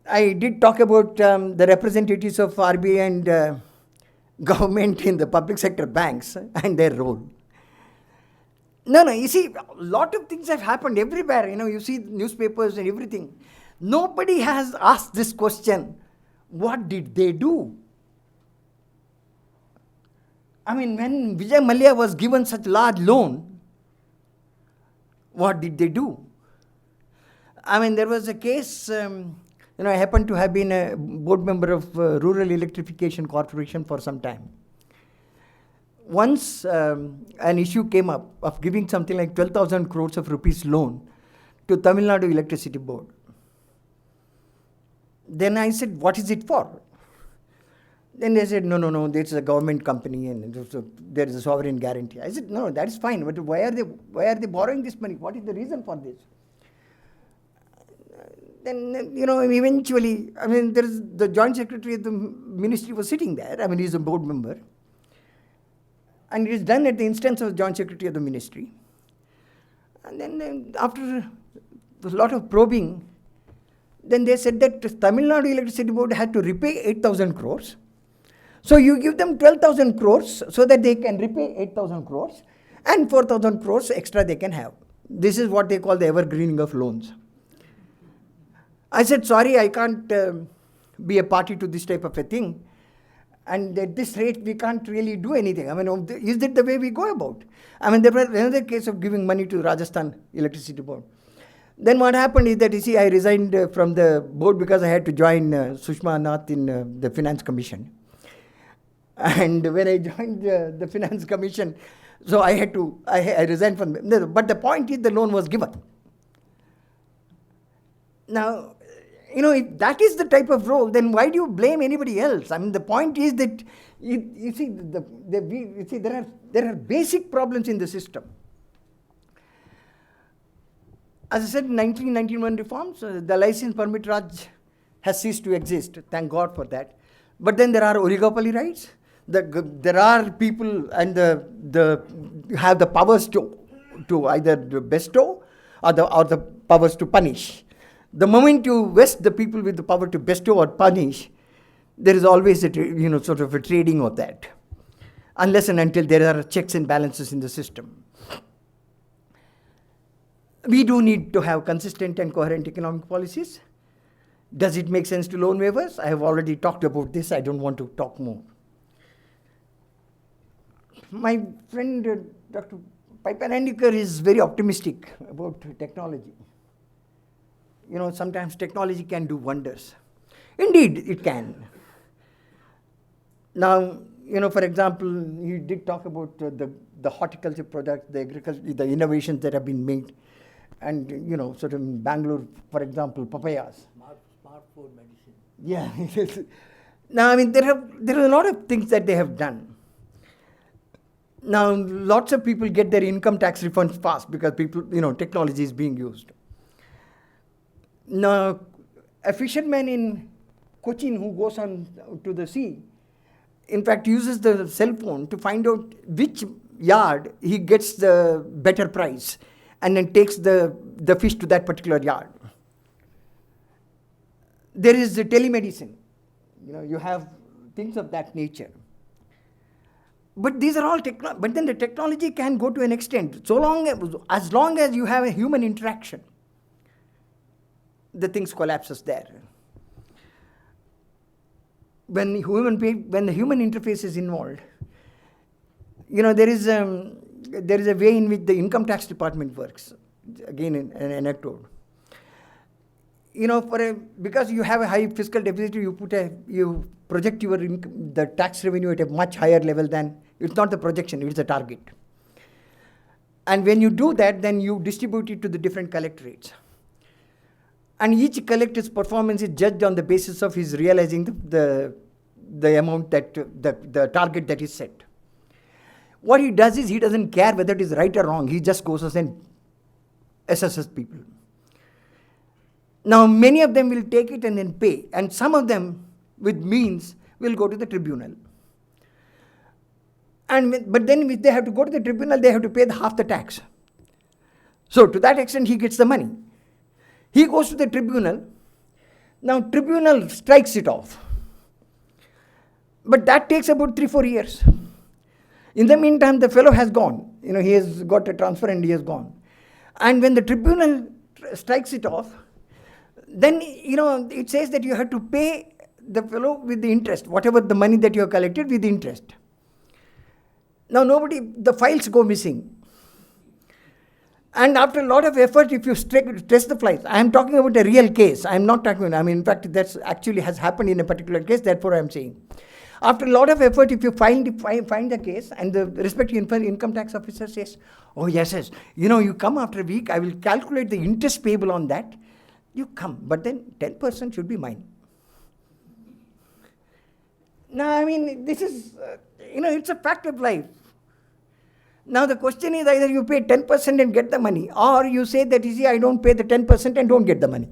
I did talk about the representatives of RBI and government in the public sector banks and their role. No, you see, a lot of things have happened everywhere. You see newspapers and everything. Nobody has asked this question, what did they do? When Vijay Mallya was given such large loan, what did they do? There was a case, I happened to have been a board member of Rural Electrification Corporation for some time. Once an issue came up of giving something like 12,000 crores of rupees loan to Tamil Nadu Electricity Board. Then I said, what is it for? Then they said, no, this is a government company and there is a sovereign guarantee. I said, no, that is fine, but why are they borrowing this money? What is the reason for this? Then, eventually, there is the Joint Secretary of the Ministry was sitting there. He's a board member. And it is done at the instance of the Joint Secretary of the Ministry. And then after a lot of probing, then they said that Tamil Nadu Electricity Board had to repay 8,000 crores. So you give them 12,000 crores so that they can repay 8,000 crores and 4,000 crores extra they can have. This is what they call the evergreening of loans. I said, sorry, I can't be a party to this type of a thing. And at this rate, we can't really do anything. Is that the way we go about? There was another case of giving money to Rajasthan Electricity Board. Then what happened is that, I resigned from the board because I had to join Sushma Nath in the Finance Commission. And when I joined the Finance Commission, so I resigned from them. But the point is the loan was given. Now, if that is the type of role, then why do you blame anybody else? I mean, the point is that, you see, there are basic problems in the system. As I said, 1991 reforms, the license permit Raj has ceased to exist. Thank God for that. But then there are oligopoly rights. There are people and have the powers to either bestow or the powers to punish. The moment you vest the people with the power to bestow or punish, there is always a sort of a trading of that, unless and until there are checks and balances in the system. We do need to have consistent and coherent economic policies. Does it make sense to loan waivers? I have already talked about this. I don't want to talk more. My friend Dr. Piper-Handikar is very optimistic about technology. Sometimes technology can do wonders. Indeed, it can. Now, for example, you did talk about the horticulture products, the innovations that have been made. And, sort of in Bangalore, for example, papayas. Smartphone medicine. Yeah. Now, I mean, there are a lot of things that they have done. Now, lots of people get their income tax refunds fast because technology is being used. Now, a fisherman in Cochin who goes on to the sea, in fact, uses the cell phone to find out which yard he gets the better price, and then takes the fish to that particular yard. There is the telemedicine. You have things of that nature. But these are all but then the technology can go to an extent. As long as you have a human interaction, the things collapses there. When the human interface is involved, there is a way in which the income tax department works. Again, an anecdote. Because you have a high fiscal deficit, you project the tax revenue at a much higher level than, it's not the projection, it's a target. And when you do that, then you distribute it to the different collectorates. And each collector's performance is judged on the basis of his realizing the amount the target that is set. What he does is he doesn't care whether it is right or wrong. He just goes and assesses people. Now, many of them will take it and then pay. And some of them, with means, will go to the tribunal. But then if they have to go to the tribunal, they have to pay half the tax. So to that extent, he gets the money. He goes to the tribunal. Now, tribunal strikes it off. But that takes about 3-4 years. In the meantime, the fellow has gone. He has got a transfer and he has gone. And when the tribunal strikes it off, then, it says that you have to pay the fellow with the interest, whatever the money that you have collected with the interest. Now, the files go missing. And after a lot of effort, if you stress the files, I am talking about a real case. I am not talking, in fact, that actually has happened in a particular case, therefore I am saying. After a lot of effort, if you find the case, and the respective income tax officer says, oh, yes, you come after a week, I will calculate the interest payable on that. You come, but then 10% should be mine. Now, this is, it's a fact of life. Now, the question is either you pay 10% and get the money, or you say that, I don't pay the 10% and don't get the money.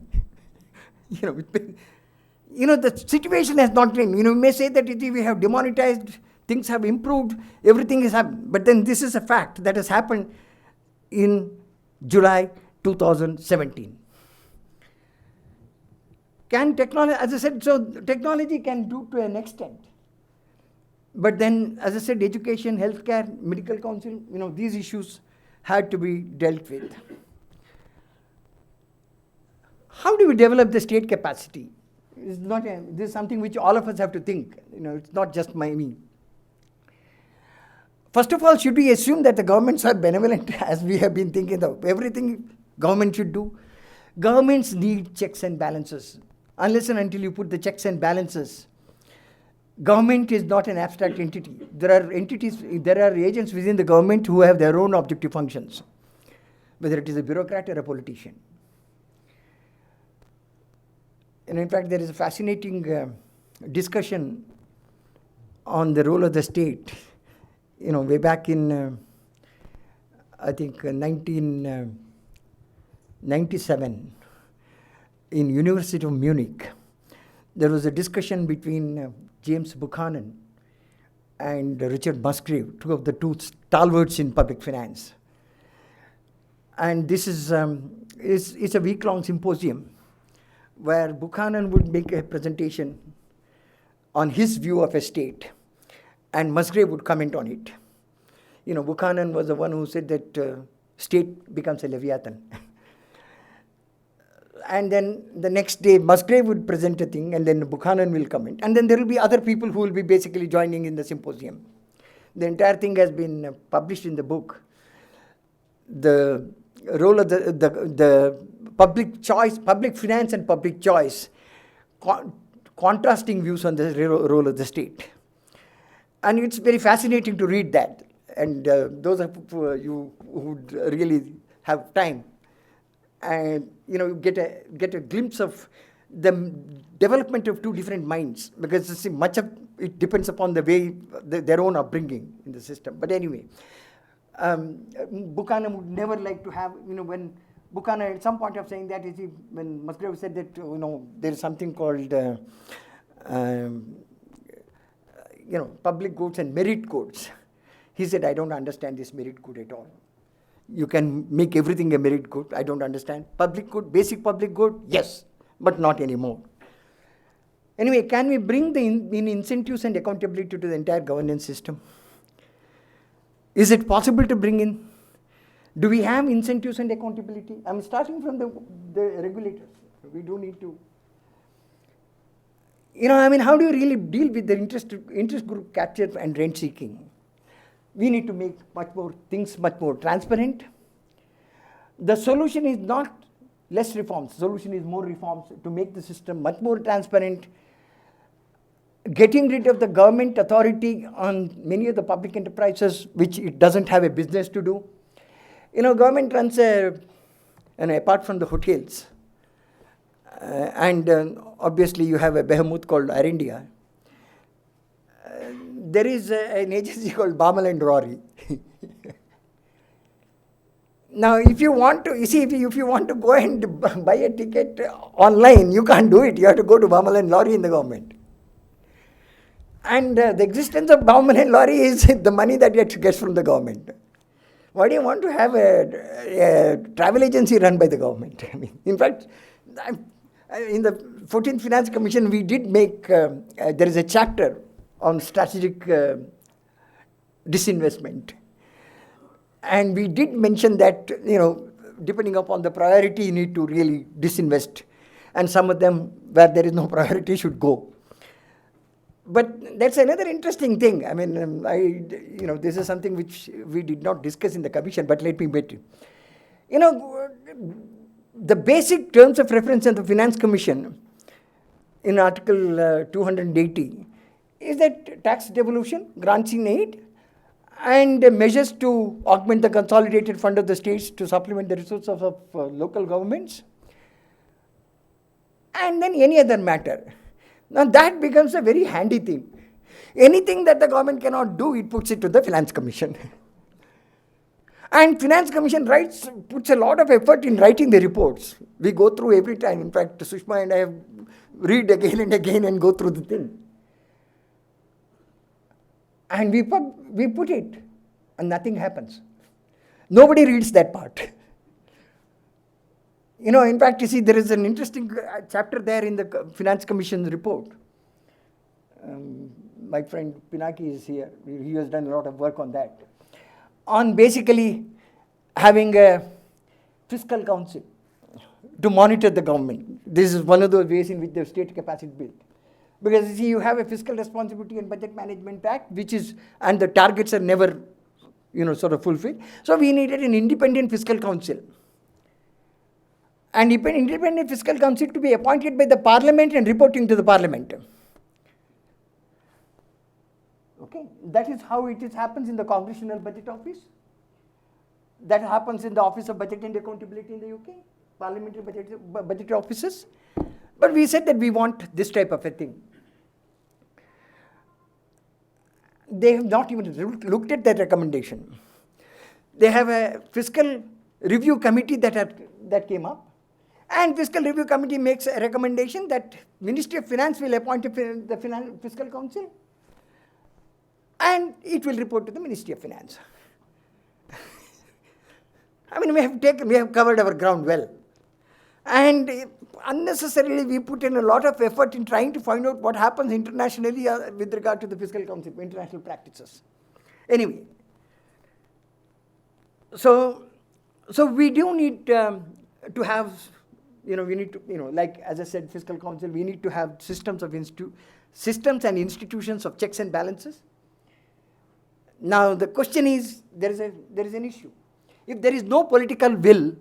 The situation has not changed. We may say that we have demonetized, things have improved, everything has happened. But then this is a fact that has happened in July 2017. Can technology, as I said, so technology can do to an extent. But then, as I said, education, healthcare, medical council, these issues had to be dealt with. How do we develop the state capacity? This is something which all of us have to think. It's not just me. First of all, should we assume that the governments are benevolent, as we have been thinking of everything government should do? Governments need checks and balances. Unless and until you put the checks and balances, Government is not an abstract entity. There are agents within the government who have their own objective functions, whether it is a bureaucrat or a politician. And in fact, there is a fascinating discussion on the role of the state, way back in, I think, 1997, in University of Munich. There was a discussion between James Buchanan and Richard Musgrave, two of the two stalwarts in public finance. And this is it's a week-long symposium where Buchanan would make a presentation on his view of a state, and Musgrave would comment on it. Buchanan was the one who said that state becomes a leviathan. And then the next day, Musgrave would present a thing, and then Buchanan will comment. And then there will be other people who will be basically joining in the symposium. The entire thing has been published in the book. The role of the public choice, public finance and public choice, contrasting views on the role of the state. And it's very fascinating to read that. And those of you who would really have time, and get a glimpse of the development of two different minds, because much of it depends upon the way their own upbringing in the system. But anyway, Buchanan would never like to have, when Buchanan at some point of saying that, when Musgrave said that, there is something called public goods and merit goods. He said, I don't understand this merit good at all. You can make everything a merit good. I don't understand. Public good, basic public good, yes, but not anymore. Anyway, can we bring the incentives and accountability to the entire governance system? Is it possible to bring in? Do we have incentives and accountability? I'm starting from the regulators. We do need to. How do you really deal with the interest group capture and rent seeking? We need to make things much more transparent. The solution is not less reforms. The solution is more reforms to make the system much more transparent, getting rid of the government authority on many of the public enterprises, which it doesn't have a business to do. Government runs apart from the hotels, and obviously you have a behemoth called Air India. There is an agency called Bamal and Rory. Now, if you want to, if you want to go and buy a ticket online, you can't do it. You have to go to Bamal and Rory in the government. And the existence of Bamal and Rory is the money that gets from the government. Why do you want to have a travel agency run by the government? In fact, in the 14th Finance Commission, we did make, there is a chapter on strategic disinvestment. And we did mention that, depending upon the priority, you need to really disinvest. And some of them, where there is no priority, should go. But that's another interesting thing. This is something which we did not discuss in the commission, but let me bet you. The basic terms of reference in the Finance Commission, in Article 280, is that tax devolution, grants in aid, and measures to augment the consolidated fund of the states to supplement the resources of local governments, and then any other matter. Now that becomes a very handy thing. Anything that the government cannot do, it puts it to the Finance Commission. And Finance Commission puts a lot of effort in writing the reports. We go through every time. In fact, Sushma and I have read again and again and go through the thing. And we put it, and nothing happens. Nobody reads that part. In fact, you see, there is an interesting chapter there in the Finance Commission's report. My friend Pinaki is here. He has done a lot of work on that. On basically having a fiscal council to monitor the government. This is one of those ways in which the state capacity built. Because you see, you have a Fiscal Responsibility and Budget Management Act, and the targets are never, sort of fulfilled. So we needed an independent fiscal council. And independent fiscal council to be appointed by the parliament and reporting to the parliament. Okay, that is how it happens in the Congressional Budget Office. That happens in the Office of Budget and Accountability in the UK, parliamentary budget offices. But we said that we want this type of a thing. They have not even looked at that recommendation. They have a fiscal review committee that came up, and fiscal review committee makes a recommendation that Ministry of Finance will appoint the fiscal council, and it will report to the Ministry of Finance. I mean, we have covered our ground well. And unnecessarily, we put in a lot of effort in trying to find out what happens internationally with regard to the fiscal council, international practices. Anyway, so we do need to have, we need to, like as I said, fiscal council, we need to have systems and institutions of checks and balances. Now, the question is, there is an issue. If there is no political will,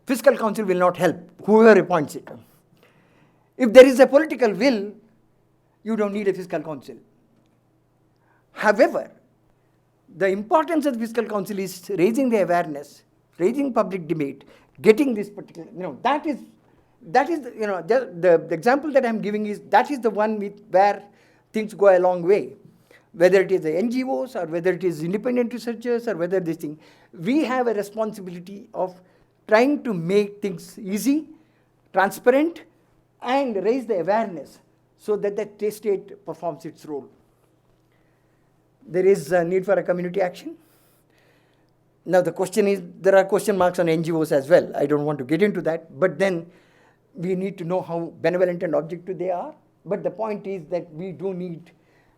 fiscal council will not help, whoever appoints it. If there is a political will, you don't need a fiscal council. However, the importance of the fiscal council is raising the awareness, raising public debate, getting this particular, that is the example that I'm giving is, that is the one where things go a long way. Whether it is the NGOs or whether it is independent researchers or whether this thing, we have a responsibility of trying to make things easy, transparent, and raise the awareness so that the state performs its role. There is a need for a community action. Now the question is, there are question marks on NGOs as well. I don't want to get into that, but then we need to know how benevolent and objective they are. But the point is that we do need,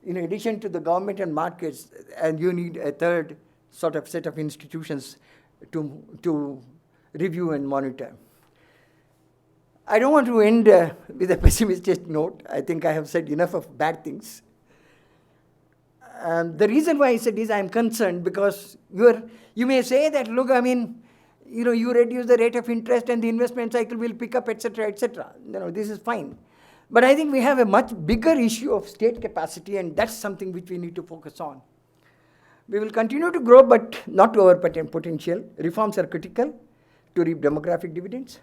in addition to the government and markets, and you need a third sort of set of institutions to review and monitor. I don't want to end with a pessimistic note. I think I have said enough of bad things. The reason why I said this, I am concerned because you may say that, look, I mean, you reduce the rate of interest and the investment cycle will pick up, etc., etc. This is fine. But I think we have a much bigger issue of state capacity, and that's something which we need to focus on. We will continue to grow, but not to our potential. Reforms are critical to reap demographic dividends.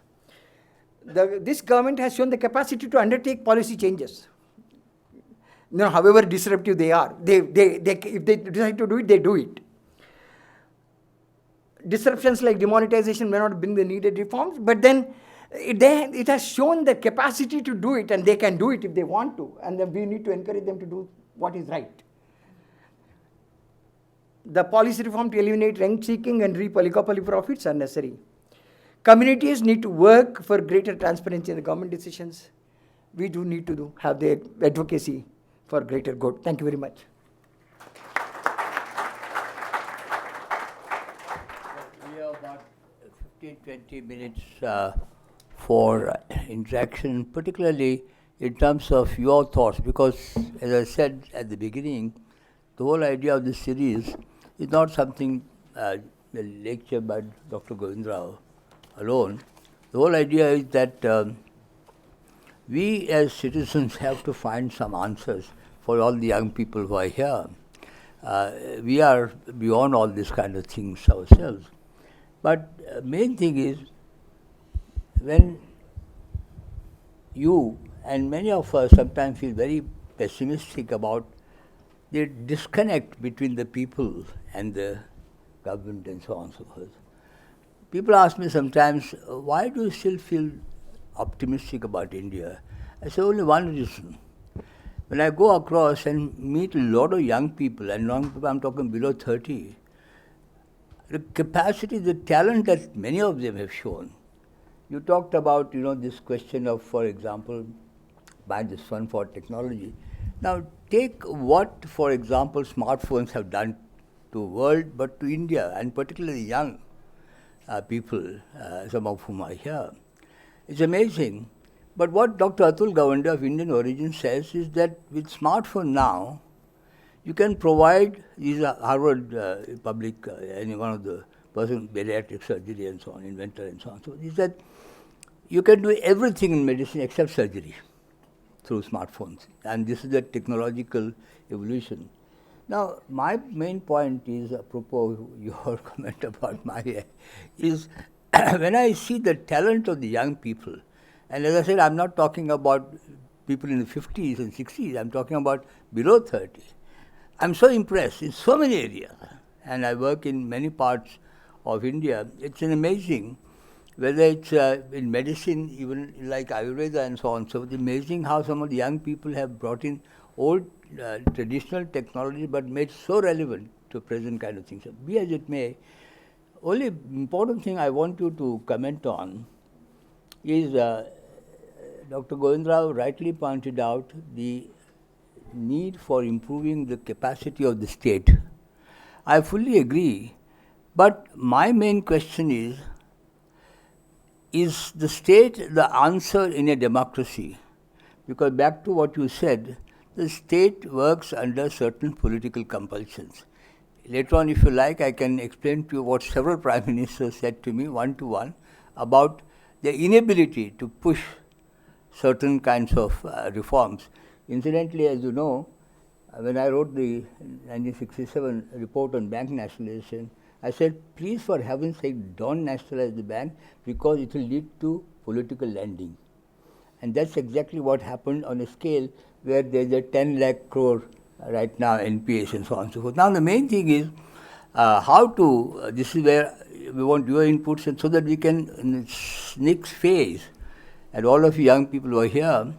This government has shown the capacity to undertake policy changes. However disruptive they are, if they decide to do it, they do it. Disruptions like demonetization may not bring the needed reforms, but then it has shown the capacity to do it, and they can do it if they want to, and then we need to encourage them to do what is right. The policy reform to eliminate rent-seeking and reap oligopoly profits are necessary. Communities need to work for greater transparency in the government decisions. We do need to have the advocacy for greater good. Thank you very much. We have about 15-20 minutes for interaction, particularly in terms of your thoughts, because as I said at the beginning, the whole idea of this series is not something, a lecture by Dr. Govinda alone. The whole idea is that we as citizens have to find some answers for all the young people who are here. We are beyond all these kind of things ourselves. But main thing is, when you and many of us sometimes feel very pessimistic about the disconnect between the people and the government and so on and so forth. People ask me sometimes, why do you still feel optimistic about India? I say only one reason. When I go across and meet a lot of young people, and young people I'm talking below 30, the capacity, the talent that many of them have shown. You talked about, this question of, for example, by this fund for technology. Now, take what, for example, smartphones have done to the world, but to India, and particularly young people, some of whom are here. It's amazing. But what Dr. Atul Govinda of Indian origin says is that with smartphone now, you can provide, these are Harvard public, any one of the person, bariatric surgery and so on, inventor and so on. So is that you can do everything in medicine except surgery through smartphones. And this is the technological evolution. Now, my main point is, apropos your comment about my, is when I see the talent of the young people, and as I said, I'm not talking about people in the 50s and 60s, I'm talking about below 30. I'm so impressed in so many areas, and I work in many parts of India. It's an amazing, whether it's in medicine, even like Ayurveda and so on. So it's amazing how some of the young people have brought in old traditional technology but made so relevant to present kind of things. So be as it may, only important thing I want you to comment on is Dr. Govinda rightly pointed out the need for improving the capacity of the state. I fully agree, but my main question is the state the answer in a democracy? Because back to what you said, the state works under certain political compulsions. Later on, if you like, I can explain to you what several prime ministers said to me one-to-one about their inability to push certain kinds of reforms. Incidentally, as you know, when I wrote the 1967 report on bank nationalization, I said, please for heaven's sake, don't nationalize the bank because it will lead to political lending. And that's exactly what happened on a scale where there's a 10 lakh crore right now NPAs and so on and so forth. Now the main thing is how to, this is where we want your inputs, and so that we can, in this next phase, and all of you young people who are here,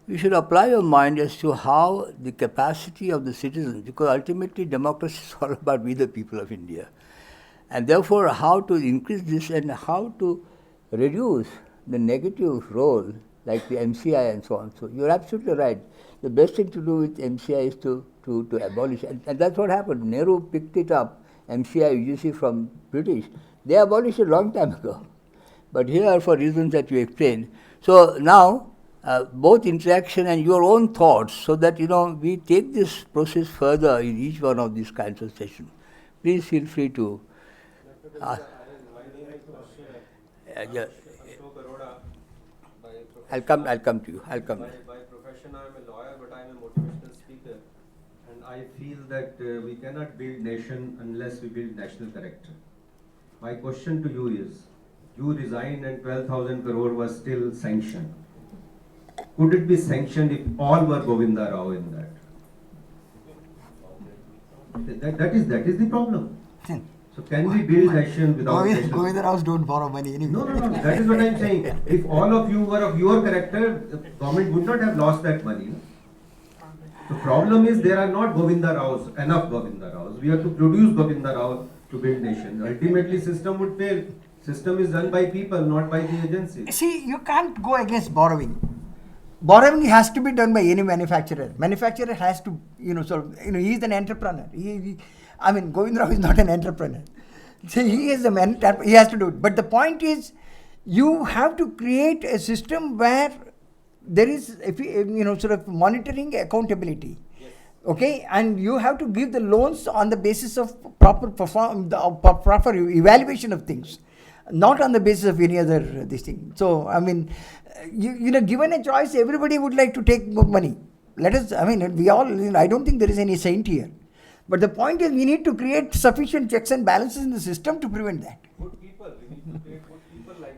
you should apply your mind as to how the capacity of the citizens, because ultimately democracy is all about we the people of India. And therefore, how to increase this and how to reduce the negative role like the MCI and so on. So you're absolutely right. The best thing to do with MCI is to abolish it. And that's what happened. Nehru picked it up, MCI, you see, from British. They abolished it a long time ago. But here, for reasons that you explained. So now, both interaction and your own thoughts, so that, we take this process further in each one of these kinds of sessions. Please feel free to I'll come to you. By profession, I'm a lawyer, but I'm a motivational speaker. And I feel that we cannot build nation unless we build national character. My question to you is, you resigned and 12,000 crore was still sanctioned. Could it be sanctioned if all were Govinda Rao in that? That is the problem. So can we build nation without nation? Govinda Raos don't borrow money anyway. No. That is what I'm saying. If all of you were of your character, the government would not have lost that money. No? The problem is there are not Govinda Raos, enough Govinda Raos. We have to produce Govinda Rao to build nation. Ultimately, system would fail. System is run by people, not by the agency. See, you can't go against borrowing. Borrowing has to be done by any manufacturer. Manufacturer has to, he's an entrepreneur. Govinda Rao is not an entrepreneur. So he is a man, he has to do it. But the point is, you have to create a system where there is, monitoring accountability. Yes. Okay, and you have to give the loans on the basis of proper evaluation of things, not on the basis of any other this thing. So, given a choice, everybody would like to take more money. We all, I don't think there is any saint here. But the point is, we need to create sufficient checks and balances in the system to prevent that. Good people, we need to create good people like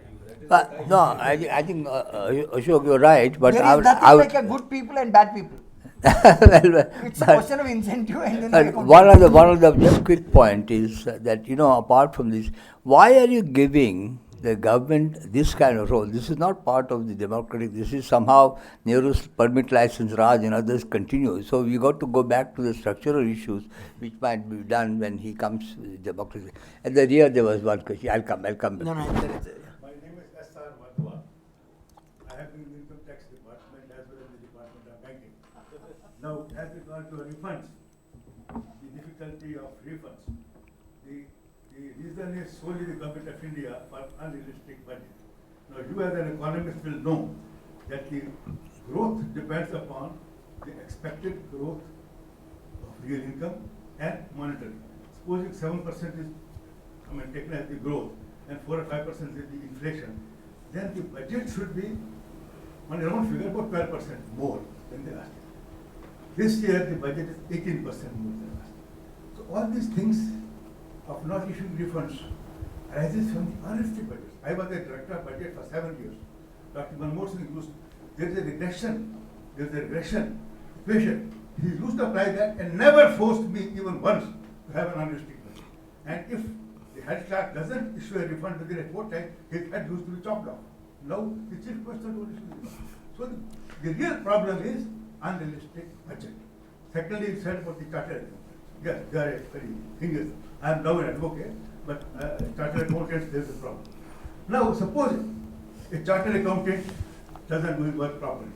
you. I think, Ashok, you're right. But there is nothing like a good people and bad people. It's a question of incentive and then one of the just quick point is that, apart from this, why are you giving the government this kind of role? This is not part of the democratic, this is somehow Nehru's permit license Raj and others continue. So we got to go back to the structural issues which might be done when he comes with democracy. At the rear there was one question. I'll come back. No, My name is S.R. Wadhwa. I have been in the income tax department as well as the department of banking. Now, as regard to refunds, the difficulty of refunds, the reason is solely the government of India for unrealistic budget. Now, you as an economist will know that the growth depends upon the expected growth of real income and monetary. Supposing 7% is taken as the growth and 4 or 5% is the inflation, then the budget should be, on a round figure, about 12% more than the last year. This year, the budget is 18% more than last year. all these things of not issuing refunds arises from the unrestricted budgets. I was a director of budget for 7 years. Dr. Manmohan Singh used, there is a regression equation. He used to apply that and never forced me even once to have an unrestricted budget. And if the head clerk doesn't issue a refund within a fortnight, his head used to be chopped off. Now the chief question will issue the refund. So the real problem is unrealistic budget. Secondly, you said about the chartered accountants. Yes, they are a very genius. I am now an advocate, but chartered accountants, there is a problem. Now, suppose a chartered accountant doesn't do his work properly.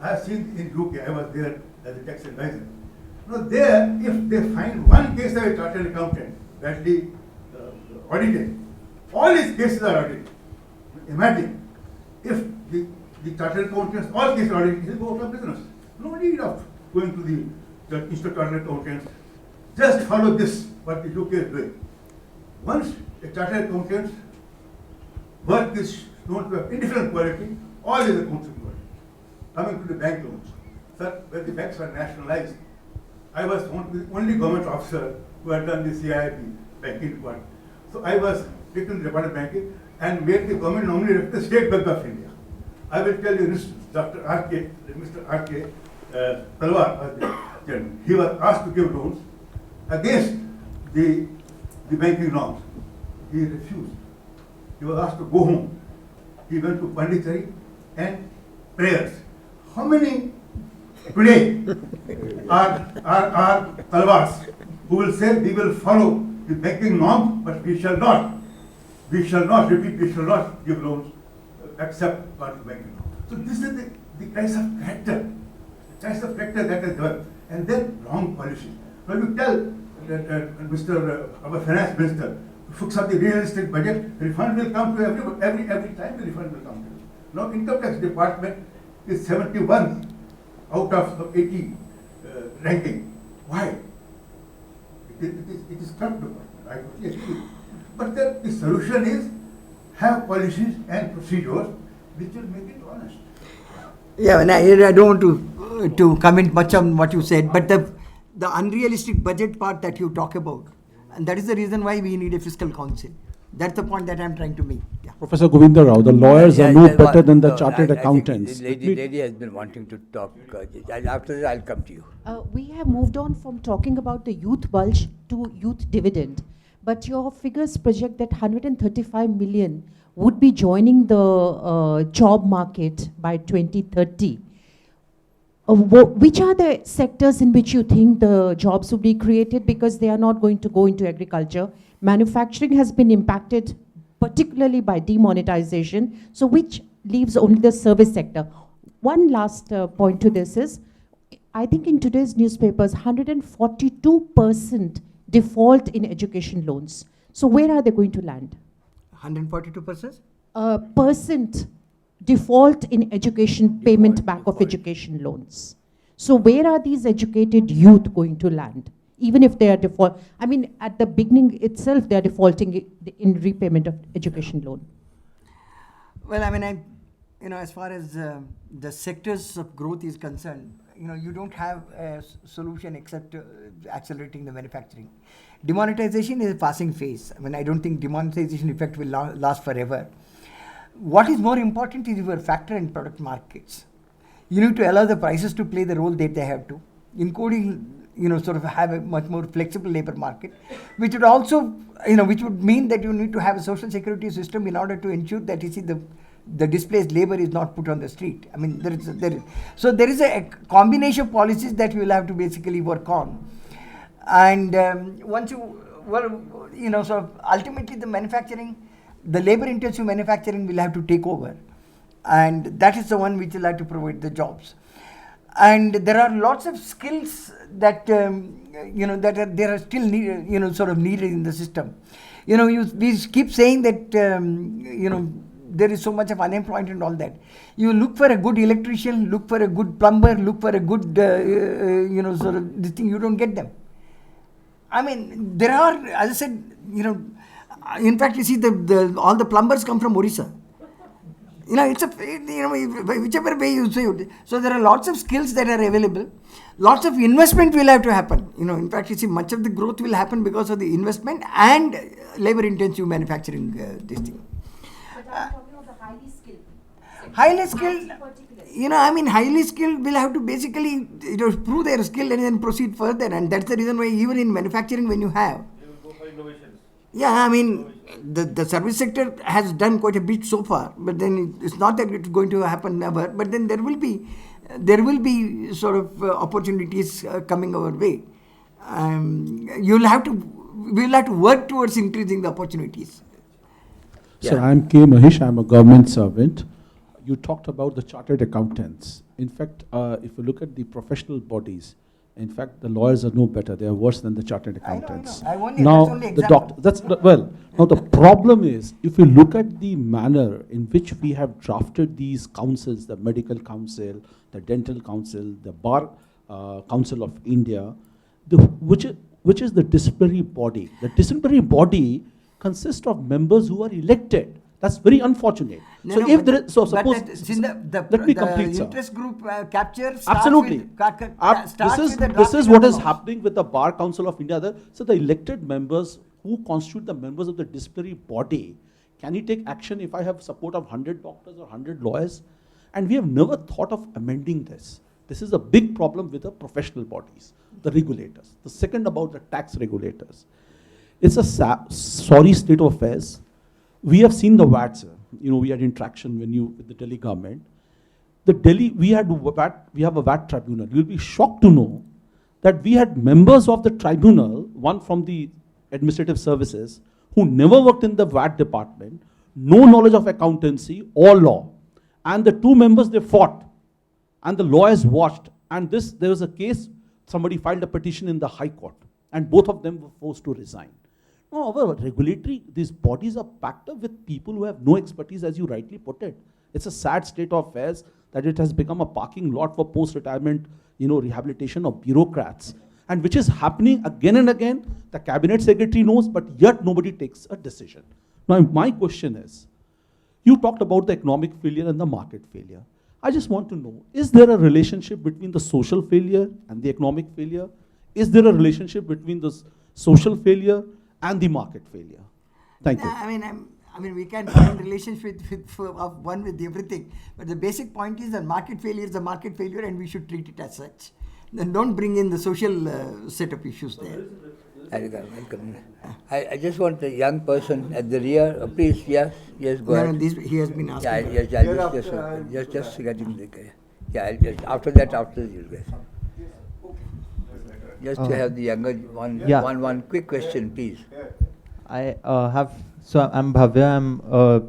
I have seen in UK, I was there as a tax advisor. Now, there, if they find one case of a chartered accountant badly audited, all his cases are audited. Imagine if the chartered accountants, all cases are audited, he'll go out of business. No need of going to the Institute of Chartered Accountants. Just follow this, what the UK is doing. Once a chartered accountant's work is known to have indifferent quality, all is accounts of quality. Coming to the bank loans. Sir, when the banks were nationalized, I was the only government officer who had done the CIB banking department. So I was taken to the Department of Banking and made the government nominee of the State Bank of India. I will tell you an instance. Dr. R.K., Mr. R.K. Talwar was the chairman. He was asked to give loans against the banking norms. He refused. He was asked to go home. He went to Pondicherry and prayers. How many today are Talwars who will say we will follow the banking norms, but we shall not give loans except for the banking norms. So this is the crisis of character. The crisis of character that is developed. And then wrong policy. Now you tell our finance minister to fix up the realistic budget, refund will come to every time the refund will come to you. Now income tax department is 71 out of 80 ranking. Why? It is corrupt department. I totally agree. But the solution is have policies and procedures which will make it honest. Yeah, and I don't want to comment much on what you said, but the unrealistic budget part that you talk about, and that is the reason why we need a fiscal council. That's the point that I'm trying to make. Yeah. Professor Govinda Rao, the lawyers are no better than the chartered I think accountants. the lady has been wanting to talk. After that, I'll come to you. We have moved on from talking about the youth bulge to youth dividend, but your figures project that 135 million would be joining the job market by 2030. Which are the sectors in which you think the jobs will be created, because they are not going to go into agriculture? Manufacturing has been impacted particularly by demonetization, so which leaves only the service sector. One last point to this is, I think in today's newspapers, 142% default in education loans. So where are they going to land? 142%? Percent default in education, payment back of education loans. So where are these educated youth going to land? Even if they are default, I mean, at the beginning itself, they are defaulting in repayment of education loan. Well, I mean, as far as the sectors of growth is concerned, you don't have a solution except accelerating the manufacturing. Demonetization is a passing phase. I mean, I don't think demonetization effect will last forever. What is more important is your factor in product markets. You need to allow the prices to play the role that they have to, including, sort of have a much more flexible labor market, which would also, which would mean that you need to have a social security system in order to ensure that the displaced labor is not put on the street. I mean, there is a combination of policies that you will have to basically work on. And ultimately the labor-intensive manufacturing will have to take over. And that is the one which will have to provide the jobs. And there are lots of skills that, that are still needed in the system. We keep saying that, there is so much of unemployment and all that. You look for a good electrician, look for a good plumber, look for a good, this thing, you don't get them. I mean, there are, as I said, in fact, you see all the plumbers come from Orissa. You know, whichever way you say it. So there are lots of skills that are available. Lots of investment will have to happen. You know, in fact, you see, much of the growth will happen because of the investment and labor-intensive manufacturing. This thing. But I'm talking of the highly skilled. Highly skilled. IT particularly. You know, I mean, highly skilled will have to basically prove their skill and then proceed further. And that's the reason why even in manufacturing, when you have. They will go for innovations. Yeah, I mean, the service sector has done quite a bit so far, but then it's not that it's going to happen never. But then there will be sort of opportunities coming our way. We'll have to work towards increasing the opportunities. Sir, I'm K. Mahesh. I'm a government servant. You talked about the chartered accountants. In fact, if you look at the professional bodies, in fact, the lawyers are no better. They are worse than the chartered accountants. I know. Now, That's only the example. well. Now the problem is, if you look at the manner in which we have drafted these councils, the medical council, the dental council, the bar council of India, which is the disciplinary body. The disciplinary body consists of members who are elected. That's very unfortunate. No, So no, if but- there is, so but suppose, let me complete, sir. interest group capture starts Absolutely. with, starts with the This is drafting what of is the laws. happening with the Bar Council of India. So the elected members who constitute the members of the disciplinary body, can he take action if I have support of 100 doctors or 100 lawyers? And we have never thought of amending this. This is a big problem with the professional bodies, the regulators. The second about the tax regulators. It's a sorry state of affairs. We have seen the VAT, sir. We had interaction with the Delhi government. We have a VAT tribunal. You'll be shocked to know that we had members of the tribunal, one from the administrative services, who never worked in the VAT department, no knowledge of accountancy or law. And the two members, they fought. And the lawyers watched. And there was a case, somebody filed a petition in the High Court. And both of them were forced to resign. No, our these bodies are packed up with people who have no expertise, as you rightly put it. It's a sad state of affairs that it has become a parking lot for post-retirement, rehabilitation of bureaucrats. And which is happening again and again. The cabinet secretary knows, but yet nobody takes a decision. Now, my question is, you talked about the economic failure and the market failure. I just want to know, is there a relationship between the social failure and the economic failure? Is there a relationship between the social failure and the market failure? Thank you. I mean, we can find relationship of one with everything, but the basic point is that market failure is a market failure, and we should treat it as such. Then don't bring in the social set of issues there. Welcome. I just want the young person at the rear. Please, yes, go ahead. He has been asking. Just getting the. After you guys. Just to have the younger one. Yeah. One quick question, please. I have, so I'm Bhavya,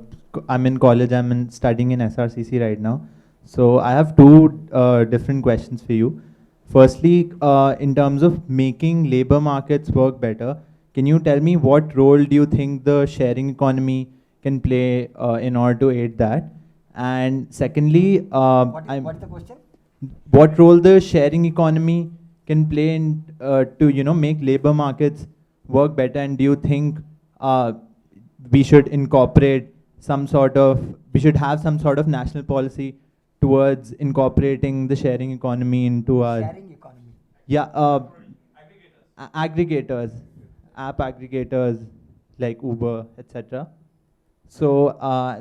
I'm in college, studying in SRCC right now. So I have two different questions for you. Firstly, in terms of making labor markets work better, can you tell me what role do you think the sharing economy can play in order to aid that? And secondly, What's the question? what role the sharing economy can play in to make labor markets work better, and do you think we should incorporate we should have some sort of national policy towards incorporating the sharing economy into our Sharing economy. aggregators, app aggregators like Uber, etc. So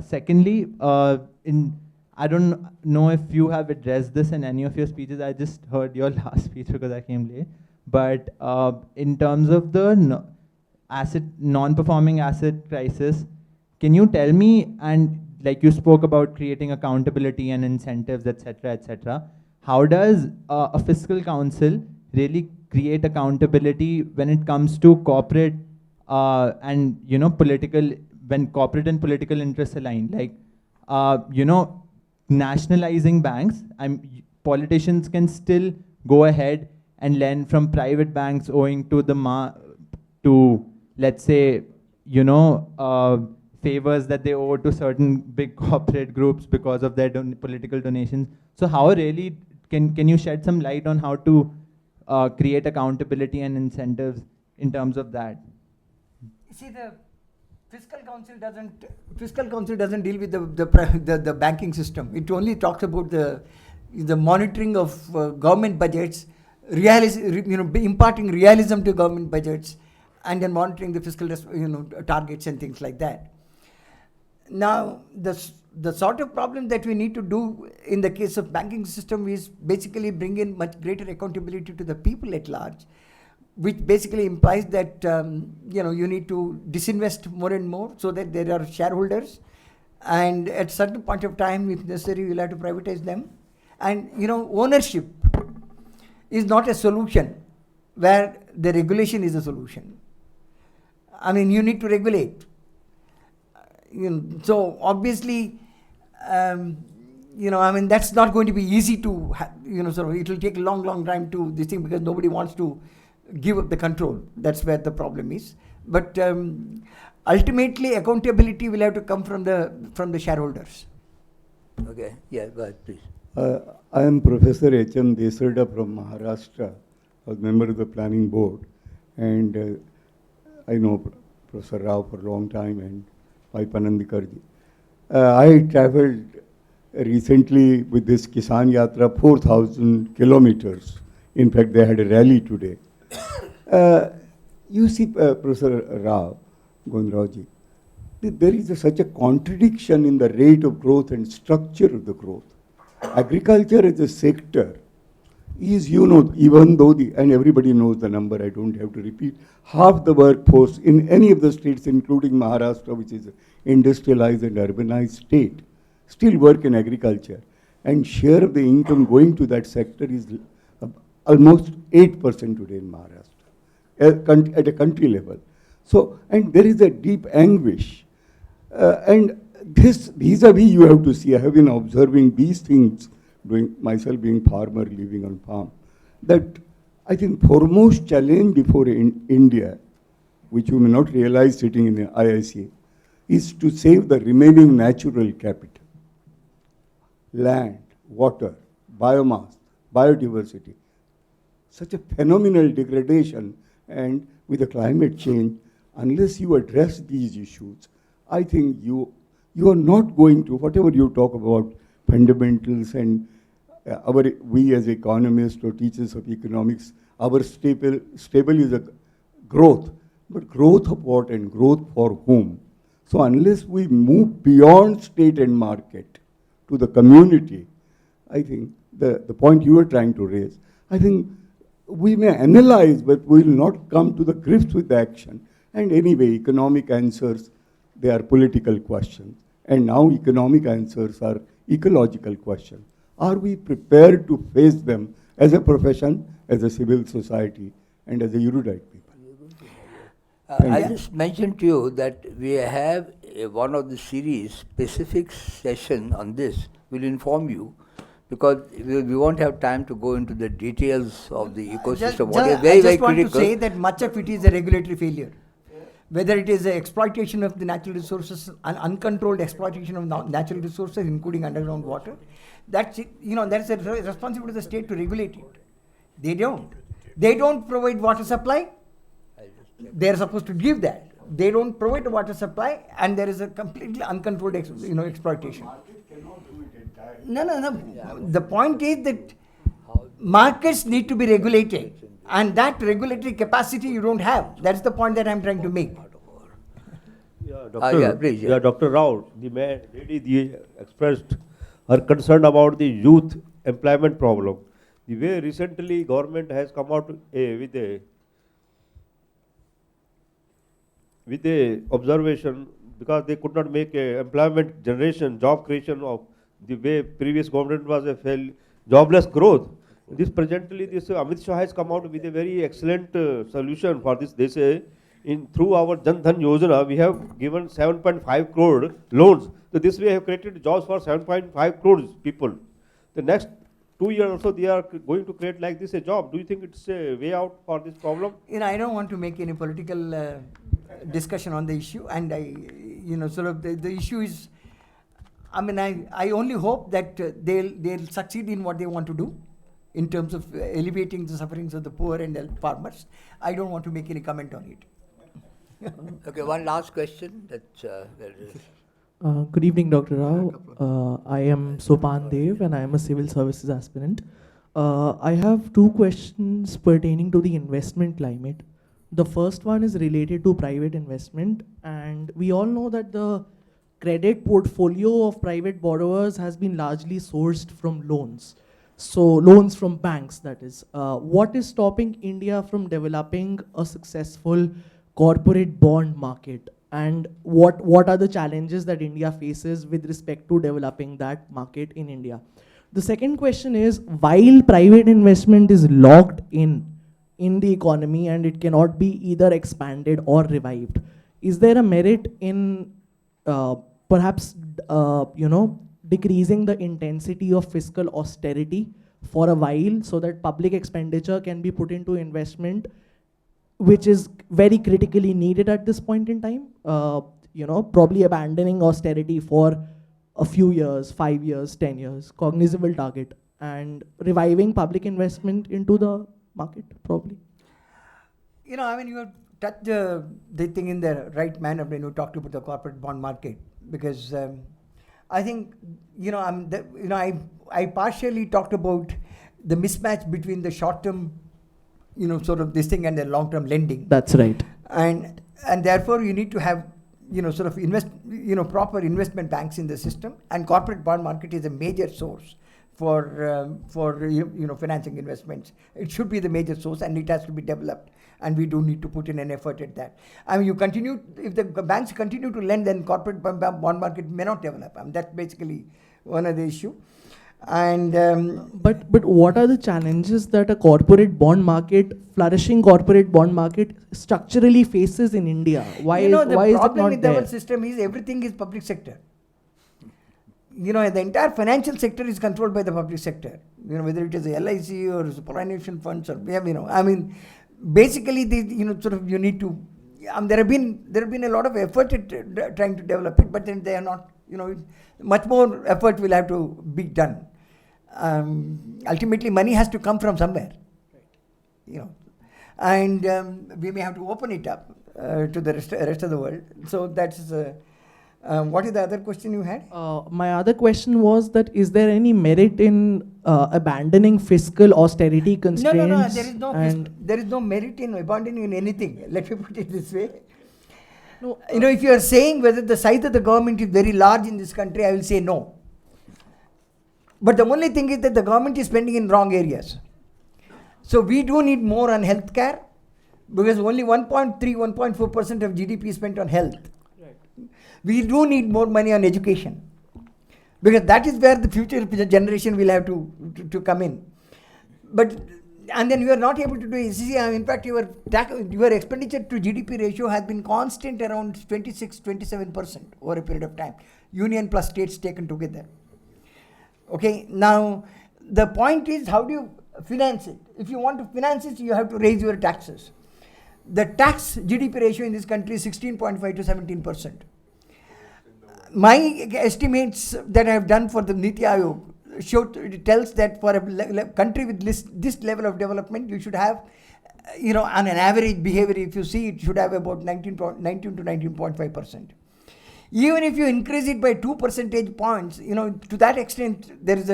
secondly, I don't know if you have addressed this in any of your speeches. I just heard your last speech because I came late. But in terms of the non-performing asset crisis, can you tell me, and like you spoke about creating accountability and incentives, etc., how does a fiscal council really create accountability when it comes to corporate and when corporate and political interests align? Like, nationalizing banks, politicians can still go ahead and lend from private banks owing to let's say, favors that they owe to certain big corporate groups because of their political donations. So how really, can you shed some light on how to create accountability and incentives in terms of that? See, Fiscal council doesn't deal with the banking system. It only talks about the monitoring of government budgets, imparting realism to government budgets, and then monitoring the fiscal targets and things like that. Now, the sort of problem that we need to do in the case of banking system is basically bring in much greater accountability to the people at large, which basically implies that you need to disinvest more and more so that there are shareholders, and at certain point of time, if necessary, you'll have to privatize them. And ownership is not a solution where the regulation is a solution. I mean, you need to regulate. So obviously, that's not going to be easy to, it will take a long time to this thing because nobody wants to give up the control. That's where the problem is. But ultimately, accountability will have to come from the shareholders. Okay, yeah, go ahead, please. I am Professor H.M. Desarda from Maharashtra. I was member of the planning board, and I know Professor Rao for a long time and Bhai Panandikarji. I traveled recently with this Kisan Yatra 4,000 kilometers. In fact, they had a rally today. You see, Professor Rao, Govinda, there is such a contradiction in the rate of growth and structure of the growth. Agriculture as a sector is, even though and everybody knows the number, I don't have to repeat, half the workforce in any of the states, including Maharashtra, which is an industrialized and urbanized state, still work in agriculture. And share of the income going to that sector is almost 8% today in Maharashtra, at a country level. So, and there is a deep anguish. And this, vis-a-vis, you have to see, I have been observing these things, myself being farmer, living on farm, that I think foremost challenge before India, which you may not realize sitting in the IIC, is to save the remaining natural capital. Land, water, biomass, biodiversity. Such a phenomenal degradation, and with the climate change, unless you address these issues, I think you are not going to, whatever you talk about fundamentals and we as economists or teachers of economics, our stable is a growth, but growth of what and growth for whom? So unless we move beyond state and market to the community, I think the point you are trying to raise, I think we may analyze, but we will not come to the grips with the action. And anyway, economic answers, they are political questions. And now economic answers are ecological questions. Are we prepared to face them as a profession, as a civil society, and as a erudite people? I just mentioned to you that we have one of the series specific session on this. We'll inform you because we won't have time to go into the details of the ecosystem. I just want to say that much of it is a regulatory failure. Whether it is the exploitation of the natural resources, an uncontrolled exploitation of natural resources, including underground water, that's it, that's a responsibility of the state to regulate it. They don't. They don't provide water supply. They are supposed to give that. They don't provide the water supply, and there is a completely uncontrolled exploitation. No. Yeah. The point is that markets need to be regulated, and that regulatory capacity you don't have. That's the point that I'm trying to make. Yeah, Doctor, please, yeah. Dr. Rao, the lady expressed her concern about the youth employment problem. The way recently government has come out with a observation, because they could not make a employment generation, job creation of the way previous government was a jobless growth. This presently, Amit Shah has come out with a very excellent solution for this. They say, through our Jan Dhan Yojana, we have given 7.5 crore loans. So this way, have created jobs for 7.5 crores people. The next 2 years also, they are going to create like this a job. Do you think it's a way out for this problem? I don't want to make any political discussion on the issue, and the issue is, I only hope that they'll succeed in what they want to do in terms of alleviating the sufferings of the poor and the farmers. I don't want to make any comment on it. Okay, one last question. Good evening, Dr. Rao. I am Sopan Dev and I am a civil services aspirant. I have two questions pertaining to the investment climate. The first one is related to private investment, and we all know that the credit portfolio of private borrowers has been largely sourced from loans. So loans from banks, that is. What is stopping India from developing a successful corporate bond market? And what are the challenges that India faces with respect to developing that market in India? The second question is, while private investment is locked in the economy and it cannot be either expanded or revived, is there a merit in perhaps decreasing the intensity of fiscal austerity for a while so that public expenditure can be put into investment, which is very critically needed at this point in time? Probably abandoning austerity for a few years, 5 years, 10 years, cognizable target, and reviving public investment into the market, probably. You have touched the thing in the right manner when you talked about the corporate bond market, because I think, I partially talked about the mismatch between the short-term, sort of this thing and the long-term lending. That's right. And therefore you need to have, sort of proper investment banks in the system, and corporate bond market is a major source for financing investments. It should be the major source, and it has to be developed, and we do need to put in an effort at that. If the banks continue to lend, then corporate bond market may not develop. That's basically one of the issue. And but what are the challenges that a flourishing corporate bond market structurally faces in India? Why is it not there? The problem with our system is everything is public sector. The entire financial sector is controlled by the public sector. Whether it is the LIC or superannuation funds, or basically you need to. There have been a lot of effort at trying to develop it, but then they are not. Much more effort will have to be done. Ultimately, money has to come from somewhere. And we may have to open it up to the rest of the world. So that's. What is the other question you had? My other question was that is there any merit in abandoning fiscal austerity constraints? No. There is no merit in abandoning anything. Let me put it this way. No, if you are saying whether the size of the government is very large in this country, I will say no. But the only thing is that the government is spending in wrong areas. So we do need more on health care, because only 1.4% of GDP is spent on health. Right. We do need more money on education, because that is where the future generation will have to come in. And then you are not able to do it. In fact, your expenditure to GDP ratio has been constant around 26-27% over a period of time. Union plus states taken together. Okay, now the point is, how do you finance it? If you want to finance it, you have to raise your taxes. The tax GDP ratio in this country is 16.5 to 17%. My estimates that I have done for the Niti Aayog tells that for a country with this level of development, you should have, on an average behavior, if you see, it should have about 19 to 19.5%. Even if you increase it by 2 percentage points, to that extent, there is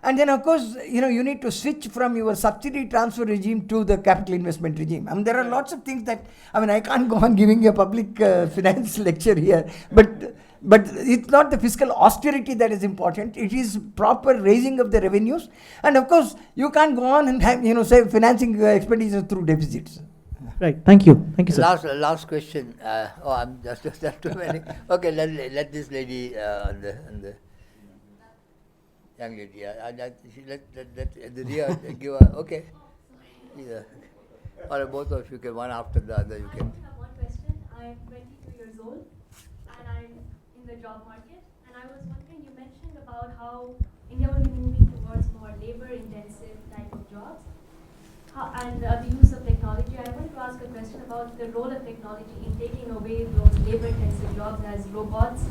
and then of course, you need to switch from your subsidy transfer regime to the capital investment regime. There are lots of things that, I can't go on giving a public finance lecture here, but it's not the fiscal austerity that is important. It is proper raising of the revenues. And of course, you can't go on and have, say, financing expenditure through deficits. Right. Thank you. Thank you, sir. Last question. I'm just too many. Okay, let this lady on the young lady. Let the Ria give her. Okay. Yeah. Or both of you can, one after the other. You can. I have one question. I'm 22 years old, and I'm in the job market. And I was wondering, you mentioned about how India will be moving towards more labor-intensive type of jobs. And the use of technology. I wanted to ask a question about the role of technology in taking away those labor-intensive jobs as robots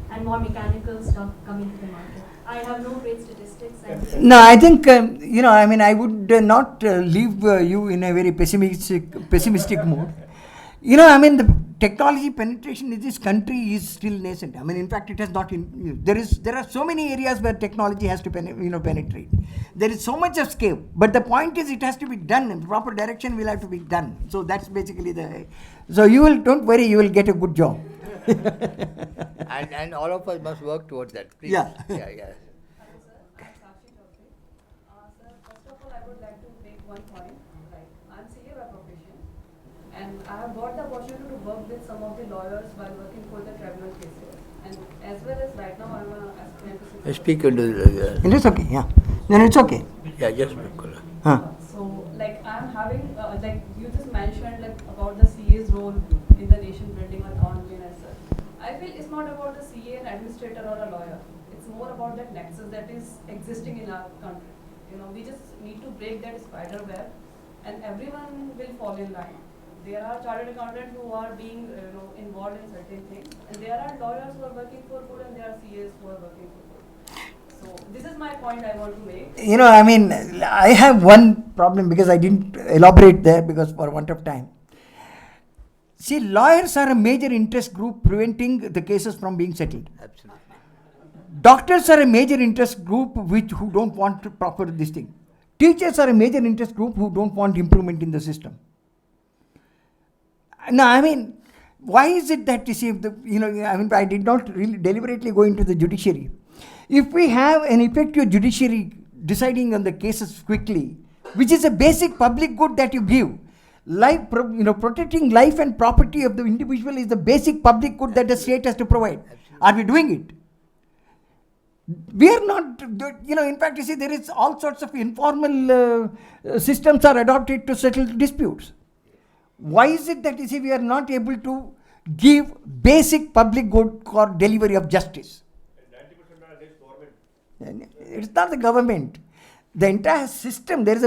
and more mechanical stuff coming to the market. I have no great statistics. No, I think, I would not leave you in a very pessimistic mood. You know, I mean, the technology penetration in this country is still nascent. I mean, in fact, it has not. There are so many areas where technology has to penetrate. There is so much of scale, but the point is, it has to be done. In proper direction will have to be done. So that's basically the. So you will, don't worry, you will get a good job. And all of us must work towards that. Please. Yeah. Yeah, yeah. Sir, first of all, I would like to make one point. Like, I'm CA by profession, and I have got the opportunity to work with some of the lawyers while working for the tribunal cases. And as well as right now, I'm an aspirant to civil Speak into the. It is okay, yeah. Then it's okay. Yeah, just. So, like, I'm having, like, you just mentioned, like, about the CA's role in the nation building or economy and such. I feel it's not about the CA, an administrator or a lawyer. It's more about that nexus that is existing in our country. You know, we just need to break that spider web, and everyone will fall in line. There are chartered accountants who are being, involved in certain things, and there are lawyers who are working for good, and there are CAs who are working for good. So this is my point I want to make. You know, I mean, I have one problem because I didn't elaborate there because for want of time. See, lawyers are a major interest group preventing the cases from being settled. Absolutely. Doctors are a major interest group who don't want proper this thing. Teachers are a major interest group who don't want improvement in the system. Now, I mean, why is it that you see, I did not really deliberately go into the judiciary. If we have an effective judiciary deciding on the cases quickly, which is a basic public good that you give, protecting life and property of the individual is the basic public good that the state has to provide. Absolutely. Are we doing it? We are not, in fact, you see, there is all sorts of informal systems are adopted to settle disputes. Why is it that, you see, we are not able to give basic public good for delivery of justice? It's not the government. The entire system, there is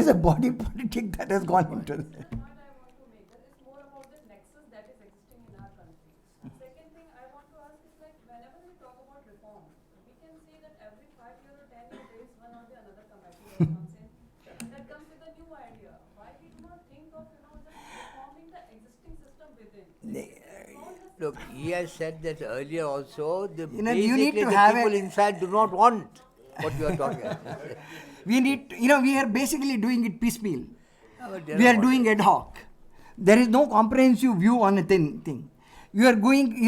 a body politic that has gone into it. It's more about the nexus that is existing in our country. Second thing I want to ask is, like, whenever we talk about reform, we can say that every 5 years or 10 years there is one or the another committee that comes in that comes with a new idea. Why we do not think of, just reforming the existing system within? Look, he has said that earlier also. You need to the have people inside do not want what you are talking about. We are basically doing it piecemeal. We are doing ad hoc. There is no comprehensive view on a thing. You are going,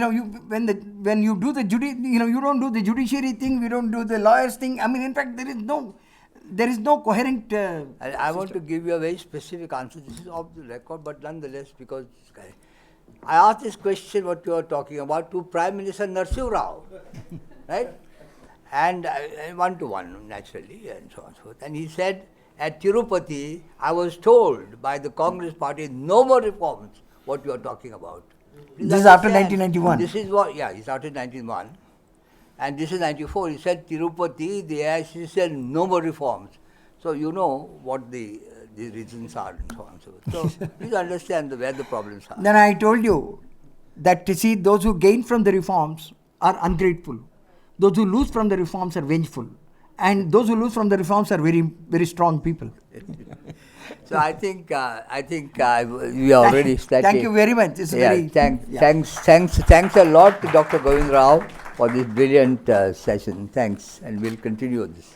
when you do the you don't do the judiciary thing, we don't do the lawyers thing. I mean, in fact, there is no coherent. I want to give you a very specific answer. This is off the record, but nonetheless, because I asked this question, what you are talking about, to Prime Minister Narasimha Rao, right? And one-to-one, naturally, and so on and so forth. And he said, at Tirupati, I was told by the Congress party, no more reforms, what you are talking about. This is after 1991. This is what, it's after 1991. And this is 94. He said, Tirupati, the AIC said, no more reforms. So you know what the reasons are and so on and so forth. So please understand where the problems are. Then I told you that, you see, those who gain from the reforms are ungrateful. Those who lose from the reforms are vengeful. And those who lose from the reforms are very, very strong people. So I think we are already slightly. Thank you very much. It's Thanks a lot to Dr. Govinda Rao for this brilliant session. Thanks, and we'll continue this.